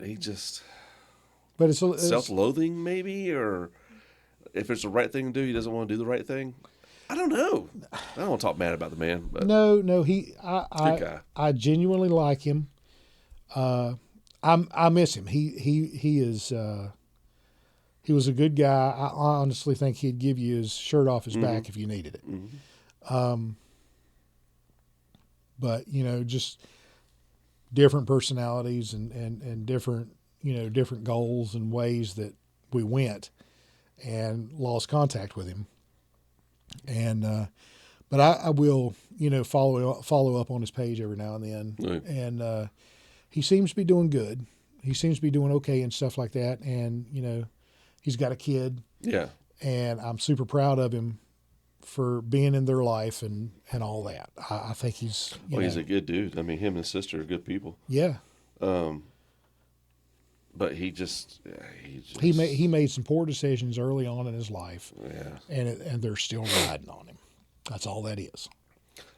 He just, But it's self-loathing maybe, or if it's the right thing to do, he doesn't want to do the right thing. I don't know. I don't want to talk bad about the man, but no. good guy. I genuinely like him. I miss him. He is. He was a good guy. I honestly think he'd give you his shirt off his back if you needed it. Mm-hmm. But just different personalities and different different goals and ways that we went, and lost contact with him. And but I will follow up on his page every now and then, Right. and he seems to be doing good. He seems to be doing okay and stuff like that. And he's got a kid, Yeah. and I'm super proud of him for being in their life and all that. I think he's He's a good dude. I mean, him and his sister are good people. yeah. But he Made some poor decisions early on in his life, yeah. and they're still riding on him. That's all that is.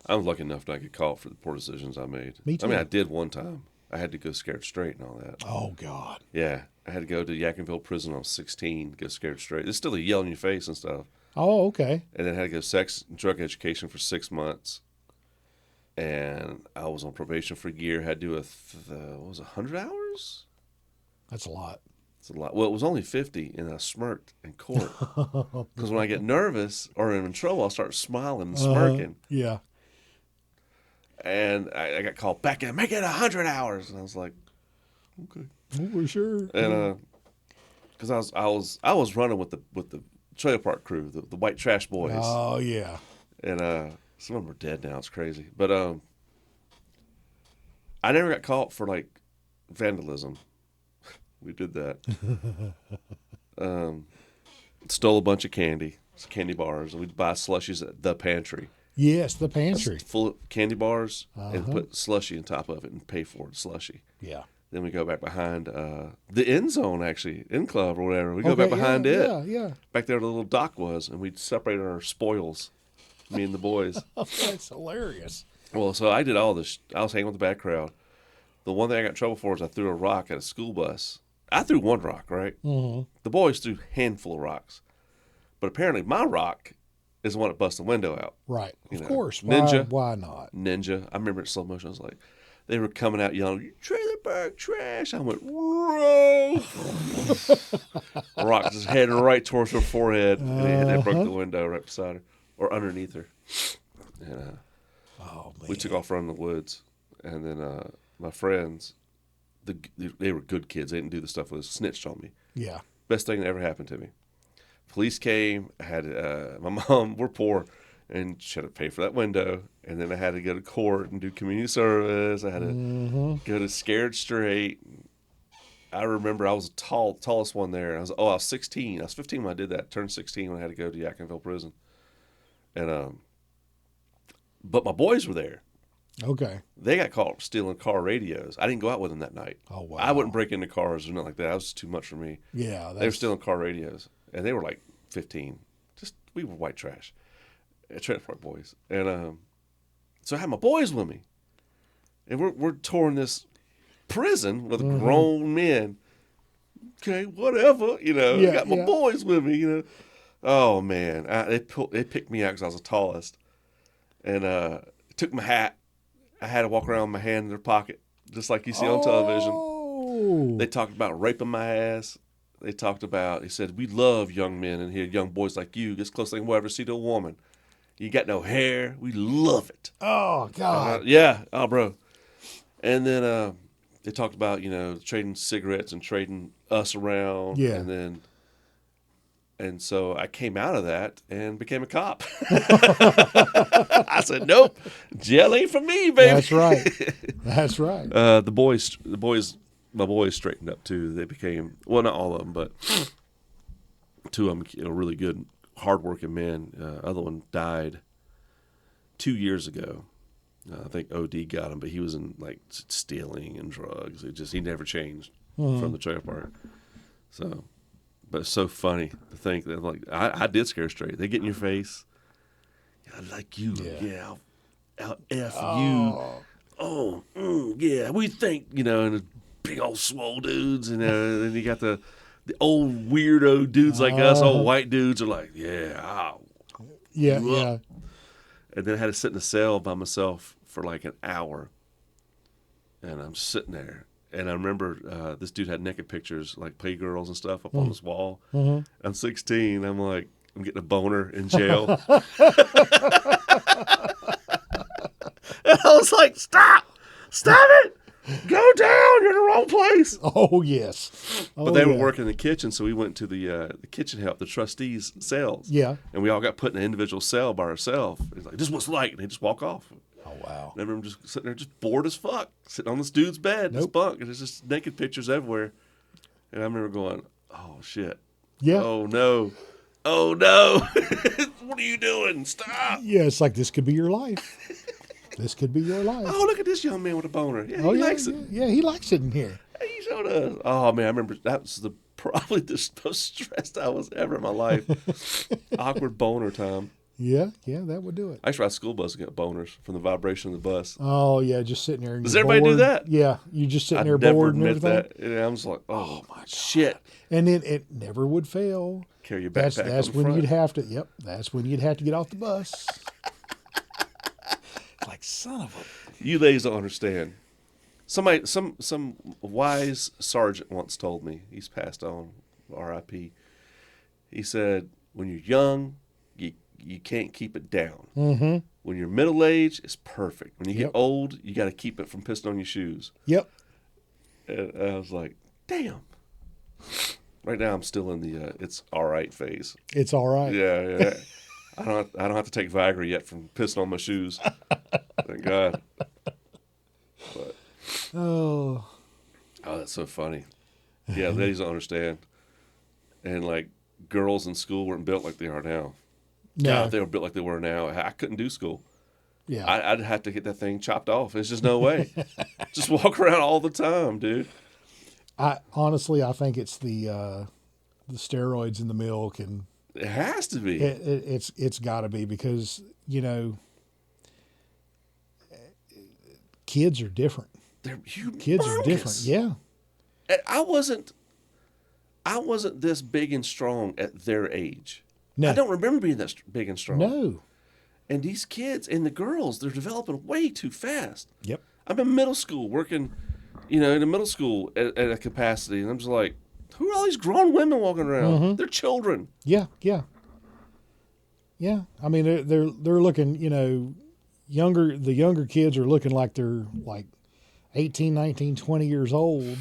I was lucky enough to not get caught for the poor decisions I made. Me too. I mean, I did one time. I had to go scared straight and all that. Oh God. Yeah. I had to go to Yadkinville prison when I was 16, go scared straight. It's still a yell in your face and stuff. Oh, okay. And then had to go sex and drug education for 6 months. And I was on probation for a year. Had to do 100 hours? That's a lot. It's a lot. Well, it was only 50, and I smirked in court. Because when I get nervous or I'm in trouble, I'll start smiling and smirking. Yeah. And I got called back in, make it 100 hours. And I was like, okay. Oh, we're sure. And because I was running with the trailer park crew, the white trash boys. Oh yeah. And some of them are dead now. It's crazy. But I never got caught for like vandalism. We did that. Stole a bunch of candy bars, and we'd buy slushies at the pantry. Yes, the pantry. Full of candy bars, and put slushy on top of it and pay for it, slushy. Yeah. Then we go back behind the end zone, actually, end club or whatever. We go Okay, back behind it. Yeah. Back there where the little dock was, and we'd separate our spoils, me and the boys. That's hilarious. Well, so I did all this. I was hanging with the bad crowd. The one thing I got in trouble for is I threw a rock at a school bus. I threw one rock, right? Mm-hmm. The boys threw a handful of rocks. But apparently my rock is the one that busted the window out. Right. You Of know, course. Ninja. Why not? Ninja. I remember it in slow motion. I was like, they were coming out yelling, "You trailer park trash." I went, "Whoa!" A rock just headed right towards her forehead, and it broke the window right beside her, or underneath her. And Oh, man. we took off running the woods. And then my friends, they were good kids. They didn't do the stuff with us, snitched on me. Yeah. Best thing that ever happened to me. Police came. I had my mom. We're poor, and she had to pay for that window. And then I had to go to court and do community service. I had to go to Scared Straight. I remember I was the tallest one there. I was 16. I was 15 when I did that. Turned 16 when I had to go to Jacksonville prison. And but my boys were there. Okay. They got caught stealing car radios. I didn't go out with them that night. Oh, wow. I wouldn't break into cars or nothing like that. That was too much for me. Yeah. They were stealing car radios, and they were like 15. We were white trash, trailer park boys. And so I had my boys with me, and we're touring this prison with grown men. Okay, whatever, Yeah, got my yeah. boys with me, Oh man, they picked me out because I was the tallest, and took my hat. I had to walk around with my hand in their pocket, just like you see on television. Oh. They talked about raping my ass. They said, "We love young men in here, young boys like you. It's the closest thing we'll ever see to a woman. You got no hair. We love it." Oh, God. Yeah. Oh, bro. And then they talked about, trading cigarettes and trading us around. Yeah. And so I came out of that and became a cop. I said, "Nope, jail ain't for me, baby." That's right. That's right. My boys straightened up too. They became, well, not all of them, but two of them, really good, hardworking men. Other one died 2 years ago. I think OD got him, but he was in like stealing and drugs. He never changed from the trailer park. So, but it's so funny to think that I did scare straight. They get in your face. I like you. Yeah, I'll F you. Oh, yeah. We think, and the big old swole dudes, and then you got the old weirdo dudes like us, old white dudes are like, yeah, Yeah. you Yeah. up. And then I had to sit in a cell by myself for like an hour. And I'm sitting there. And I remember this dude had naked pictures, like Playgirls and stuff, up on this wall. I'm 16. I'm like, I'm getting a boner in jail. And I was like, stop it. Go down. You're in the wrong place. Oh, yes. But they were working in the kitchen, so we went to the kitchen help, the trustees' cells. Yeah. And we all got put in an individual cell by ourselves. It's like, this is what's like. And they just walk off. Oh, wow. And I remember just sitting there, just bored as fuck, sitting on this dude's bed, this bunk, and there's just naked pictures everywhere. And I remember going, "Oh shit! Yeah. Oh no! Oh no! What are you doing? Stop!" Yeah, it's like this could be your life. This could be your life. Oh, look at this young man with a boner. Yeah, Oh, he yeah, likes it. Yeah, he likes it in here. He showed us. Oh man, I remember that was probably the most stressed I was ever in my life. Awkward boner time. Yeah, that would do it. I used to ride school bus and get boners from the vibration of the bus. Oh, yeah, just sitting there. And Does you're everybody do bored. that? Yeah, you just sitting I there never bored and admit everything. that. And I was like, oh my shit. And then it never would fail. Carry your backpack. That's on the when front. you'd have to. Yep, that's when you'd have to get off the bus. Like, son of a. You ladies don't understand. Some wise sergeant once told me. He's passed on, R.I.P. He said, "When you're young, you can't keep it down. Mm-hmm. When you're middle aged, it's perfect. When you get Yep. old, you got to keep it from pissing on your shoes." Yep. And I was like, "Damn." Right now, I'm still in the it's all right phase. It's all right. Yeah. I don't have to take Viagra yet from pissing on my shoes. Thank God. But Oh. that's so funny. Yeah, ladies don't understand. And like girls in school weren't built like they are now. No. God, if they were built like they were now, I couldn't do school. Yeah. I'd have to get that thing chopped off. There's just no way. Just walk around all the time, dude. I think it's the steroids in the milk, and It has to be. it's got to be, because kids are different. They're humongous. Kids are different. Yeah. And I wasn't this big and strong at their age. No. I don't remember being that big and strong. No. And these kids and the girls, they're developing way too fast. Yep. I'm in middle school working, in a middle school at a capacity, and I'm just like, who are all these grown women walking around? Mm-hmm. They're children. Yeah. Yeah. Yeah. I mean, they're looking, younger. The younger kids are looking like they're like 18, 19, 20 years old.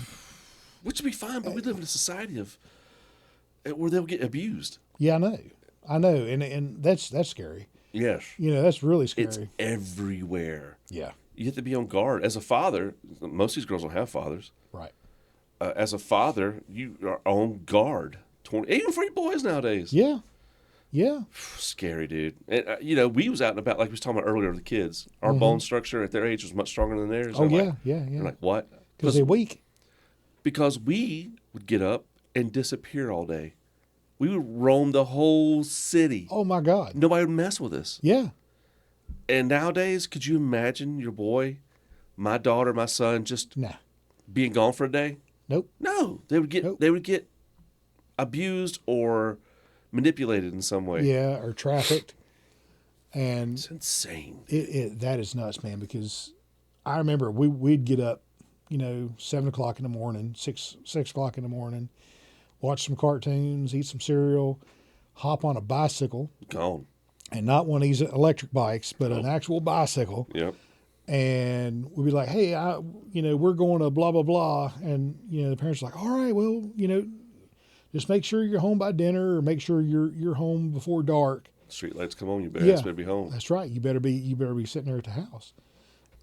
Which would be fine, but we live in a society where they'll get abused. Yeah, I know, and that's scary. Yes. That's really scary. It's everywhere. Yeah. You have to be on guard. As a father, most of these girls don't have fathers. Right. As a father, you are on guard. Even for your boys nowadays. Yeah. Yeah. Scary, dude. And, we was out and about, like we was talking about earlier, the kids. Our bone structure at their age was much stronger than theirs. Oh, They're yeah, like, yeah. They're like, what? Because they're weak. Because we would get up and disappear all day. We would roam the whole city. Oh, my God. Nobody would mess with us. Yeah. And nowadays, could you imagine your boy, my daughter, my son, just Nah. being gone for a day? Nope. No, they would get abused or manipulated in some way. Yeah, or trafficked. And It's insane. that is nuts, man, because I remember we'd get up, 7 o'clock in the morning, 6 o'clock in the morning, watch some cartoons, eat some cereal, hop on a bicycle, Gone. and not one of these electric bikes, but an actual bicycle. Yep. And we'd be like, hey, we're going to blah, blah, blah. And, the parents are like, all right, well, just make sure you're home by dinner, or make sure you're home before dark. Street lights come on, you better be home. That's right. You better be sitting there at the house.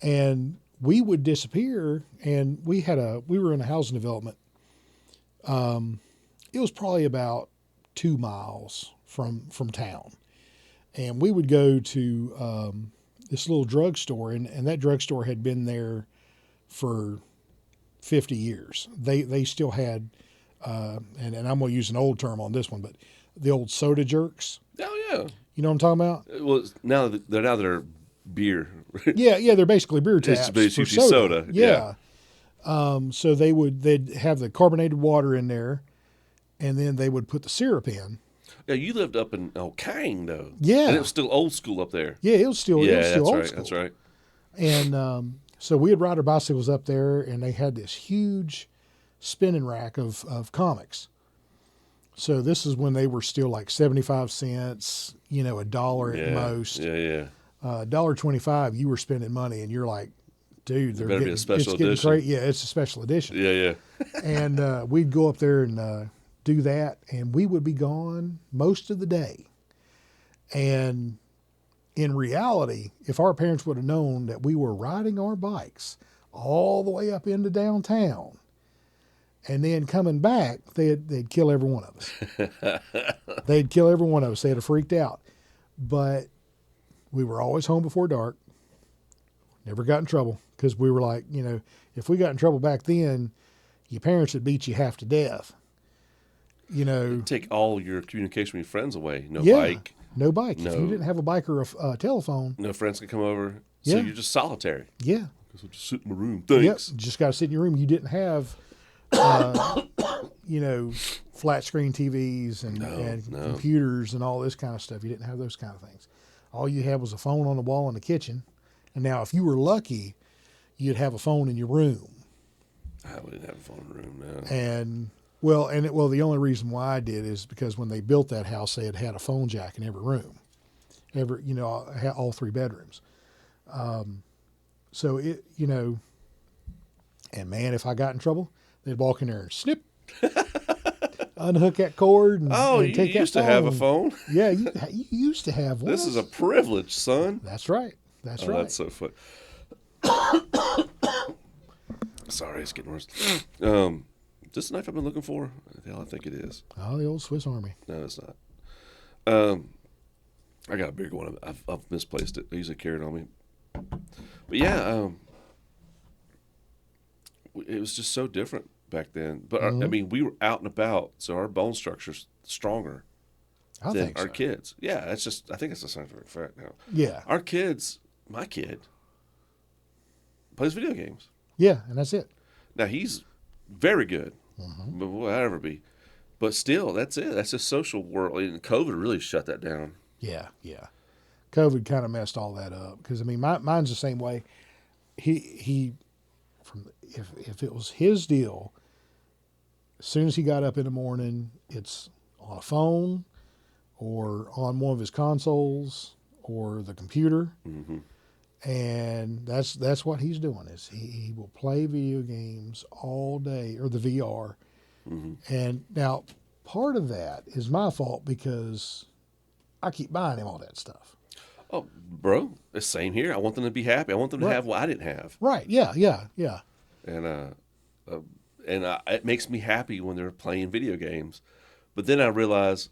And we would disappear, and we were in a housing development. It was probably about 2 miles from town. And we would go to this little drugstore, and that drugstore had been there for 50 years. They still had, and I'm going to use an old term on this one, but the old soda jerks. Oh, yeah. You know what I'm talking about? Well, now they're beer. Yeah, they're basically beer taps. But it's for usually soda. Yeah. So they'd have the carbonated water in there, and then they would put the syrup in. Yeah, you lived up in Kang, though. Yeah. And it was still old school up there. Yeah, it was still old school. That's right. And so we'd ride our bicycles up there, and they had this huge spinning rack of comics. So this is when they were still like 75 cents, $1 at most. Yeah. $1.25, you were spending money, and you're like, dude, Better be a special edition. Yeah, it's a special edition. Yeah. And we'd go up there and do that, and we would be gone most of the day. And in reality, if our parents would have known that we were riding our bikes all the way up into downtown and then coming back, they'd kill every one of us. They'd kill every one of us. They'd have freaked out. But we were always home before dark. Never got in trouble, because we were like, if we got in trouble back then, your parents would beat you half to death. Take all your communication with your friends away. No bike. No. If you didn't have a bike or a telephone. No friends can come over. So you're just solitary. Yeah. Because I'll just sit in my room. Thanks. Yep. Just got to sit in your room. You didn't have, flat screen TVs and computers and all this kind of stuff. You didn't have those kind of things. All you had was a phone on the wall in the kitchen. And now, if you were lucky, you'd have a phone in your room. I wouldn't have a phone in the room now. And the only reason why I did is because when they built that house, they had a phone jack in every room, all 3 bedrooms. So and man, if I got in trouble, they'd walk in there and snip, unhook that cord, and you take that used to have a phone. Yeah, you used to have one. This is a privilege, son. That's right. That's right. That's so fun. Sorry, it's getting worse. This knife I've been looking for? The hell I think it is. Oh, the old Swiss Army. No, it's not. I got a bigger one. I've misplaced it. I usually carry it on me. But yeah, it was just so different back then. But Mm-hmm. I mean, we were out and about, so our bone structure's stronger I than think our so. kids. Yeah, I think it's a scientific fact now. Yeah. Our kids, my kid, plays video games. Yeah, and that's it. Now he's very good, Mm-hmm. but will ever be. But still, that's it. That's a social world. And COVID really shut that down. Yeah, yeah. COVID kind of messed all that up because I mean, mine's the same way. He from if it was his deal, as soon as he got up in the morning, it's on a phone or on one of his consoles or the computer, Mm-hmm. and that's what he's doing. Is he will play video games all day or the VR, Mm-hmm. and now part of that is my fault because I keep buying him all that stuff. Oh, bro, it's same here. I want them to be happy. I want them to Right. have what I didn't have. Right? Yeah, yeah, yeah. And it makes me happy when they're playing video games. But then I realize,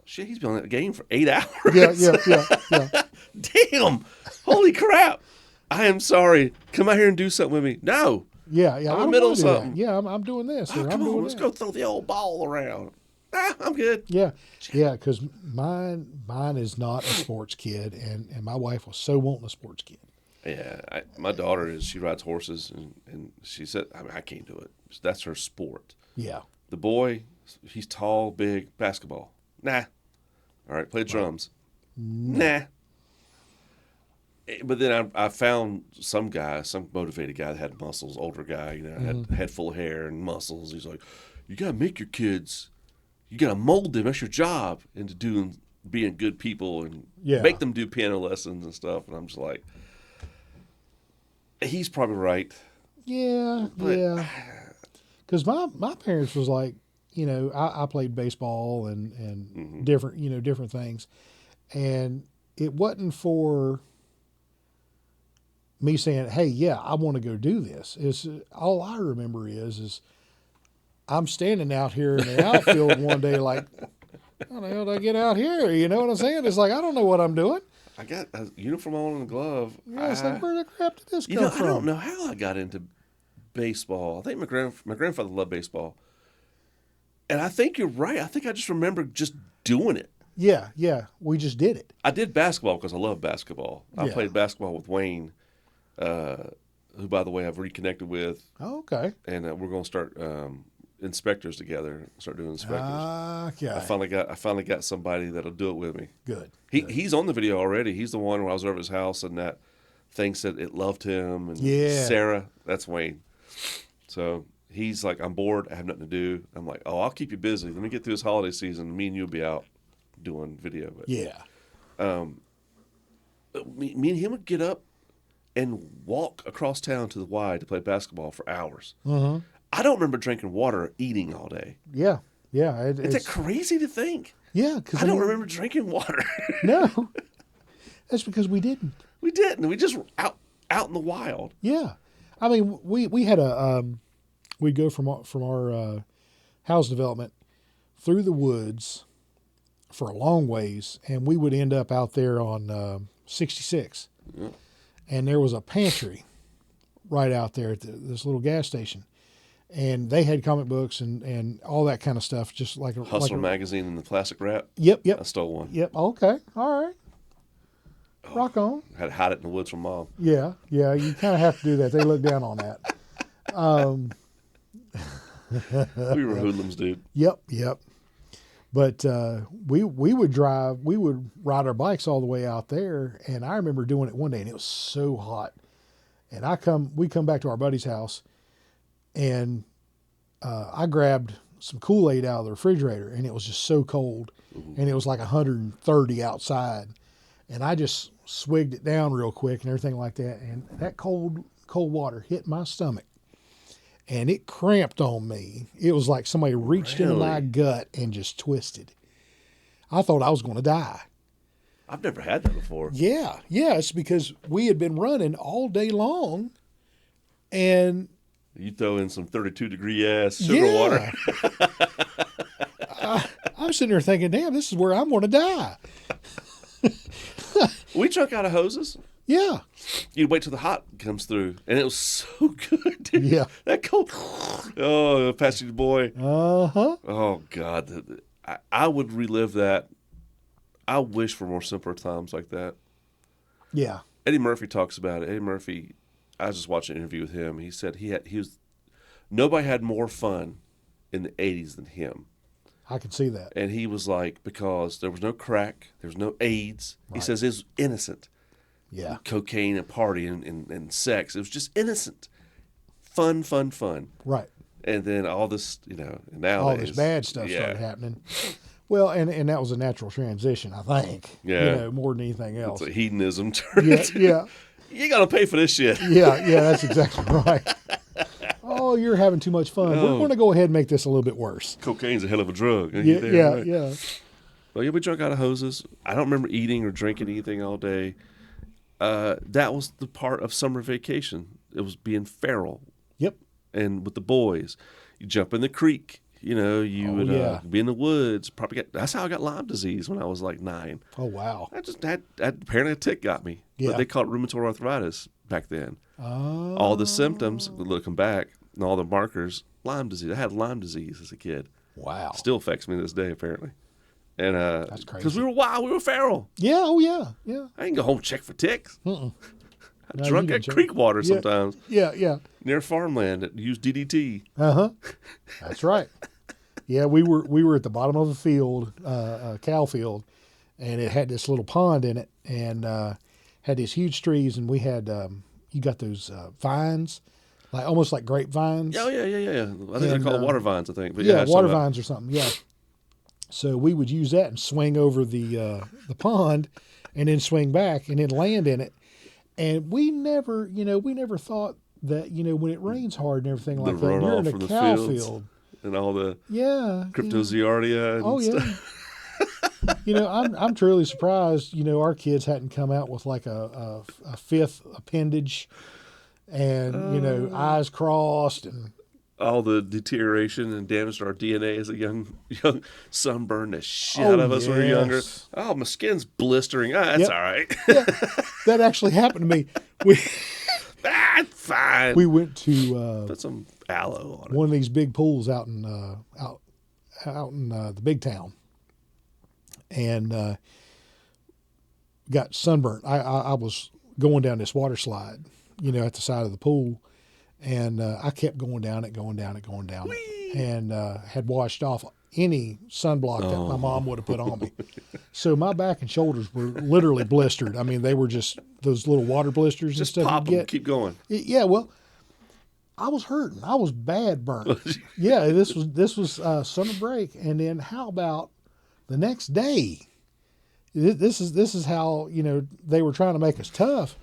shit, he's been on that game for 8 hours. Yeah. Damn! Holy crap! I am sorry. Come out here and do something with me. No. Yeah. I'm in I the don't middle wanna of do that. something. Yeah, I'm doing this. Oh, Or I'm come on, doing let's that. go throw the old ball around. I'm good. Yeah, because mine is not a sports kid, and my wife was so wanting a sports kid. Yeah, my daughter she rides horses, and she said, I can't do it. That's her sport. Yeah, The boy, he's tall, big, basketball. Nah. All right, play drums. Nah. But then I found some motivated guy that had muscles, older guy, had head full of hair and muscles. He's like, you got to make your kids, you got to mold them, that's your job, into being good people and make them do piano lessons and stuff. And I'm just like, he's probably right. yeah, But- yeah. Because my parents was like, I played baseball and different things, and it wasn't for me saying, hey, yeah, I want to go do this. Is all I remember is I'm standing out here in the outfield one day like, how the hell did I get out here? You know what I'm saying? It's like, I don't know what I'm doing. I got a uniform on and a glove. Yeah, it's like, where the crap did this come from? I don't know how I got into baseball. I think my grandfather loved baseball. And I think you're right. I think I just remember just doing it. Yeah, we just did it. I did basketball because I love basketball. I Yeah. played basketball with Wayne, who, by the way, I've reconnected with. Oh, okay. And we're going to start inspectors together. Start doing inspectors. Okay. I finally got somebody that'll do it with me. Good. He's on the video already. He's the one where I was over at his house and that thing said it loved him. And Yeah. Sarah, that's Wayne. So he's like, I'm bored. I have nothing to do. I'm like, oh, I'll keep you busy. Let me get through this holiday season. Me and you'll be out doing video. But Yeah. me and him would get up and walk across town to the Y to play basketball for hours. Mm-hmm. I don't remember drinking water or eating all day. Yeah. Yeah. Is that crazy to think? Yeah. Because I don't remember drinking water. No. That's because we didn't. We didn't. We just were out in the wild. Yeah. I mean, we had we'd go from our house development through the woods for a long ways, and we would end up out there on 66. Yeah. And there was a pantry right out there at this little gas station, and they had comic books and all that kind of stuff, just like Hustler magazine in the plastic wrap. Yep. I stole one. Yep. Okay. All right. Rock on. Had to hide it in the woods from Mom. Yeah. You kind of have to do that. They look down on that. We were hoodlums, dude. Yep. But we would ride our bikes all the way out there, and I remember doing it one day, and it was so hot. And we come back to our buddy's house, and I grabbed some Kool-Aid out of the refrigerator, and it was just so cold, and it was like 130 outside, and I just swigged it down real quick and everything like that, and that cold water hit my stomach. And it cramped on me. It was like somebody reached into my gut and just twisted. I thought I was going to die. I've never had that before. Yeah. It's because we had been running all day long. And You throw in some 32-degree ass sugar water. I'm sitting there thinking, damn, this is where I'm going to die. We drunk out of hoses. Yeah. You'd wait till the hot comes through, and it was so good, dude. Yeah. That cold. Oh, Passage Boy. Uh-huh. Oh, God. I would relive that. I wish for more simpler times like that. Yeah. Eddie Murphy talks about it. Eddie Murphy, I was just watching an interview with him. He said nobody had more fun in the 80s than him. I can see that. And he was like, because there was no crack, there was no AIDS. He says it was innocent. Yeah. Cocaine and partying and sex. It was just innocent. Fun. Right. And then all this, nowadays. All this bad stuff started happening. Well, and that was a natural transition, I think. Yeah. More than anything else. It's a hedonism turn. Yeah. You got to pay for this shit. Yeah, that's exactly right. Oh, you're having too much fun. We're going to go ahead and make this a little bit worse. Cocaine's a hell of a drug. Yeah. Well, we drank out of hoses. I don't remember eating or drinking anything all day. That was the part of summer vacation. It was being feral. Yep. And with the boys, you jump in the creek. You would be in the woods. That's how I got Lyme disease when I was like 9. Oh, wow. I just had apparently a tick got me. Yeah. But they called it rheumatoid arthritis back then. Oh. All the symptoms, looking back, and all the markers, Lyme disease. I had Lyme disease as a kid. Wow. Still affects me to this day, apparently. And that's crazy. Because we were wild, we were feral. Yeah. Oh, yeah. I didn't go home and check for ticks. Mm-mm. I drunk that creek water sometimes. Yeah. Near farmland that used DDT. Uh-huh. That's right. Yeah, we were at the bottom of a field, a cow field, and it had this little pond in it, and had these huge trees, and we had you got those vines, almost like grapevines. Oh yeah. I think they're called water vines. I think. But water vines or something. Yeah. So we would use that and swing over the pond, and then swing back, and then land in it, and we never thought that when it rains hard and everything like that, you're in a cow field. And all the Yeah. cryptozoardia and stuff. I'm truly surprised, our kids hadn't come out with like a fifth appendage and, eyes crossed and all the deterioration and damage to our DNA as a young sunburn the shit out of us when we were younger. Oh, my skin's blistering. That's all right. Yeah, that actually happened to me. That's fine. We went to put some aloe on it. One of these big pools out in the big town, and got sunburnt. I was going down this water slide, at the side of the pool, and I kept going down it, and had washed off any sunblock that my mom would have put on me. So my back and shoulders were literally blistered. I mean, they were just those little water blisters just and stuff. Pop them, keep going. Yeah, well, I was hurting. I was bad burnt. Yeah, this was summer break, and then how about the next day? This is how they were trying to make us tough.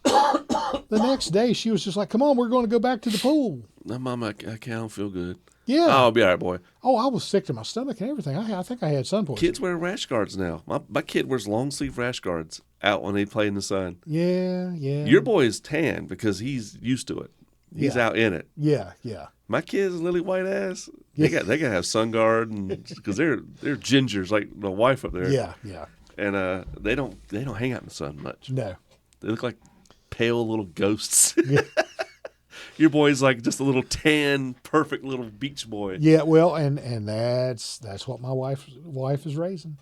The next day, she was just like, "Come on, we're going to go back to the pool." No, Mom, I can't feel good. Yeah. Oh, I'll be all right, boy. Oh, I was sick to my stomach and everything. I think I had sun poisoning. Kids wear rash guards now. My kid wears long sleeve rash guards out when they play in the sun. Yeah. Your boy is tan because he's used to it. He's out in it. Yeah. My kids, lily white ass, they gotta have sun guard and because they're gingers like the wife up there. Yeah. And they don't hang out in the sun much. No. They look like pale little ghosts. Yeah. Your boy's like just a little tan, perfect little beach boy. Yeah, well, and that's what my wife is raising.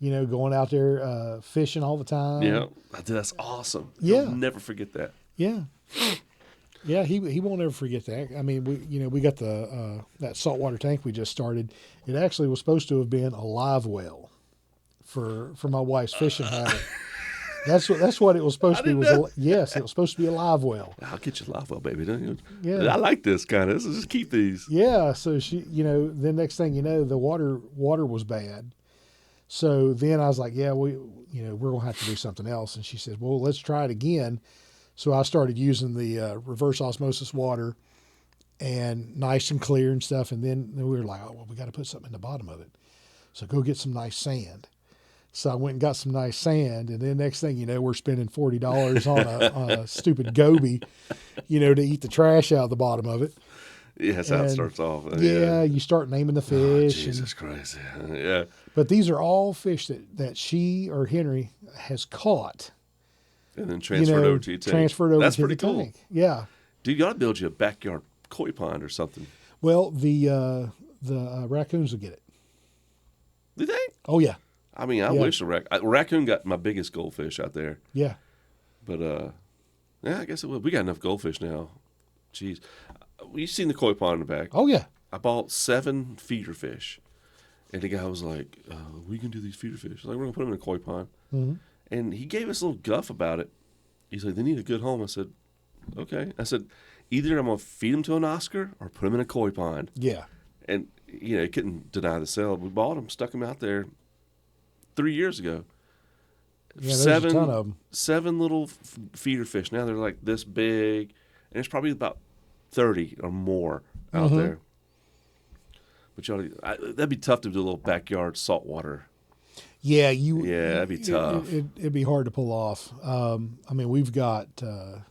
Going out there fishing all the time. Yeah, that's awesome. Yeah, I'll never forget that. Yeah, he won't ever forget that. I mean, we got the that saltwater tank we just started. It actually was supposed to have been a live well for my wife's fishing habit. That's what it was supposed to be. Yes, it was supposed to be a live well. I'll get you a live well, baby. Don't you? Yeah, I like this kind of. Let's just keep these. Yeah. So she, then next thing you know, the water was bad. So then I was like, yeah, we're gonna have to do something else. And she said, well, let's try it again. So I started using the reverse osmosis water, and nice and clear and stuff. And then we were like, oh, well, we got to put something in the bottom of it. So go get some nice sand. So I went and got some nice sand, and then next thing you know, we're spending $40 on a stupid goby, to eat the trash out of the bottom of it. Yeah, that's how it starts off. Yeah, you start naming the fish. Oh, Jesus Christ. Yeah. But these are all fish that she or Henry has caught And then transferred over to your tank. Transferred over That's to pretty the cool. tank. Yeah. Dude, you got to build you a backyard koi pond or something. Well, the raccoons will get it. Do they? Oh yeah. I mean, I wish a raccoon got my biggest goldfish out there. Yeah. But yeah, I guess it would. We got enough goldfish now. Jeez, you seen the koi pond in the back? Oh yeah. I bought 7 feeder fish, and the guy was like, "We can do these feeder fish." Like, we're gonna put them in a koi pond, and he gave us a little guff about it. He's like, "They need a good home." I said, "Okay." I said, "Either I'm gonna feed them to an Oscar or put them in a koi pond." Yeah. And you know, he couldn't deny the sale. We bought them, stuck them out there 3 years ago. Yeah, there's a ton of them. 7 little feeder fish. Now they're like this big, and there's probably about 30 or more out there. But that'd be tough to do a little backyard saltwater. Yeah, that'd be tough. It'd be hard to pull off. I mean, we've got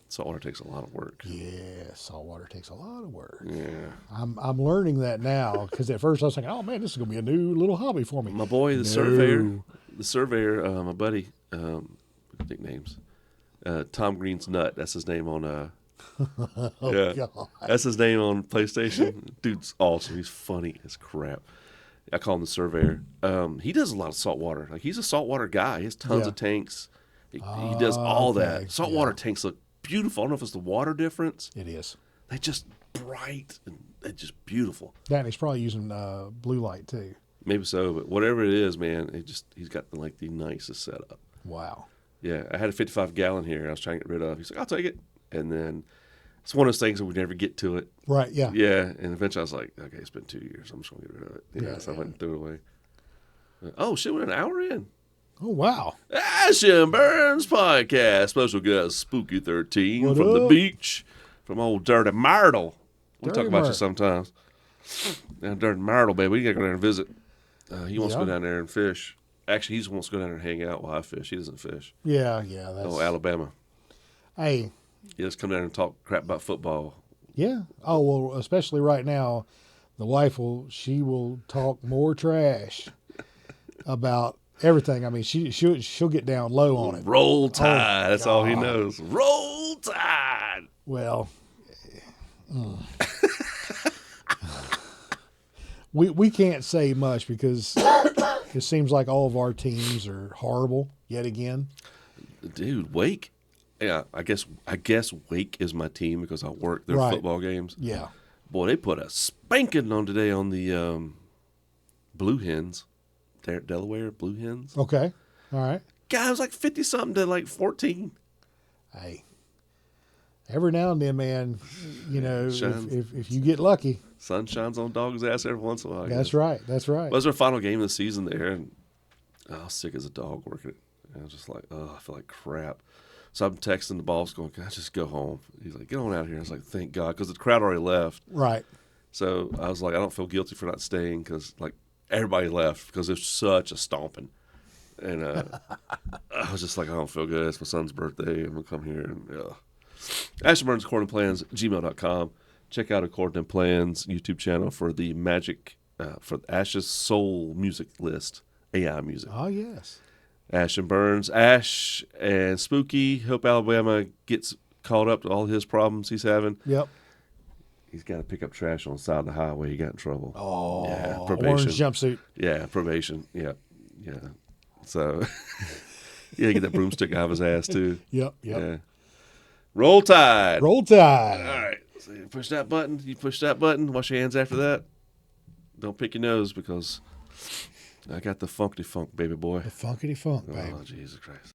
Saltwater takes a lot of work. yeah, saltwater takes a lot of work. Yeah. I'm learning that now because at first I was thinking, oh man, this is gonna be a new little hobby for me. My boy, the surveyor, my buddy, nicknames, Tom Green's Nut. That's his name on. God. That's his name on PlayStation. Dude's awesome. He's funny as crap. I call him the surveyor. He does a lot of saltwater. Like, he's a saltwater guy. He has tons of tanks. He does all that. Saltwater tanks look beautiful. I don't know if it's the water difference. It is. They're just bright and they're just beautiful. That and he's probably using blue light too. Maybe so, but whatever it is, man, he's got the nicest setup. Wow. Yeah, I had a 55-gallon here. I was trying to get rid of. He's like, "I'll take it," and then it's one of those things that we never get to it. Right. Yeah. Yeah, and eventually I was like, okay, it's been 2 years. I'm just going to get rid of it. Yeah, so I went and threw it away. Oh, shit, we're an hour in. Oh, wow. Ash&Burnz podcast. Special guest, Spooky 13 What from up? the beach, from old Dirty Myrtle. We Dirty talk about you Myrtle. sometimes. Now, Dirty Myrtle, baby, we got to go down and visit. He wants to go down there and fish. Actually, he just wants to go down there and hang out while I fish. He doesn't fish. Yeah. Oh, Alabama. Hey. He just come down and talk crap about football. Yeah. Oh well, especially right now, the wife will talk more trash about everything. I mean, she'll get down low on it. Roll Tide. That's all he God. knows. Roll Tide. Well, we can't say much because it seems like all of our teams are horrible yet again. Dude, Wake. Yeah, I guess Wake is my team because I work their football games. Yeah. Boy, they put a spanking on today on the Blue Hens, Delaware Blue Hens. Okay. All right. God, it was like 50-something to like 14. Hey. Every now and then, man, you know, Shines. if you get lucky. Sun shines on dog's ass every once in a while. I That's guess. right. That's right. It was our final game of the season there, and I was sick as a dog working it. And I was just like, oh, I feel like crap. So I'm texting the boss going, can I just go home? He's like, get on out here. I was like, thank God, because the crowd already left. Right. So I was like, I don't feel guilty for not staying because, like, everybody left because there's such a stomping. And I was just like, I don't feel good. It's my son's birthday. I'm going to come here. And Ash&Burnz, Accordingtoplans, gmail.com. Check out Accordingtoplans YouTube channel for the magic, for Ash's soul music list, AI music. Oh, yes. Ash&Burnz, Ash and Spooky. Hope Alabama gets caught up to all his problems he's having. Yep. He's got to pick up trash on the side of the highway. He got in trouble. Oh, yeah, probation. orange jumpsuit. Yeah, probation. Yeah. So, yeah, get that broomstick out of his ass, too. Yep. Yeah. Roll Tide. Roll Tide. All right. So you push that button. You push that button. Wash your hands after that. Don't pick your nose because I got the funkity funk, baby boy. The funkity funk, baby. Oh, Jesus Christ.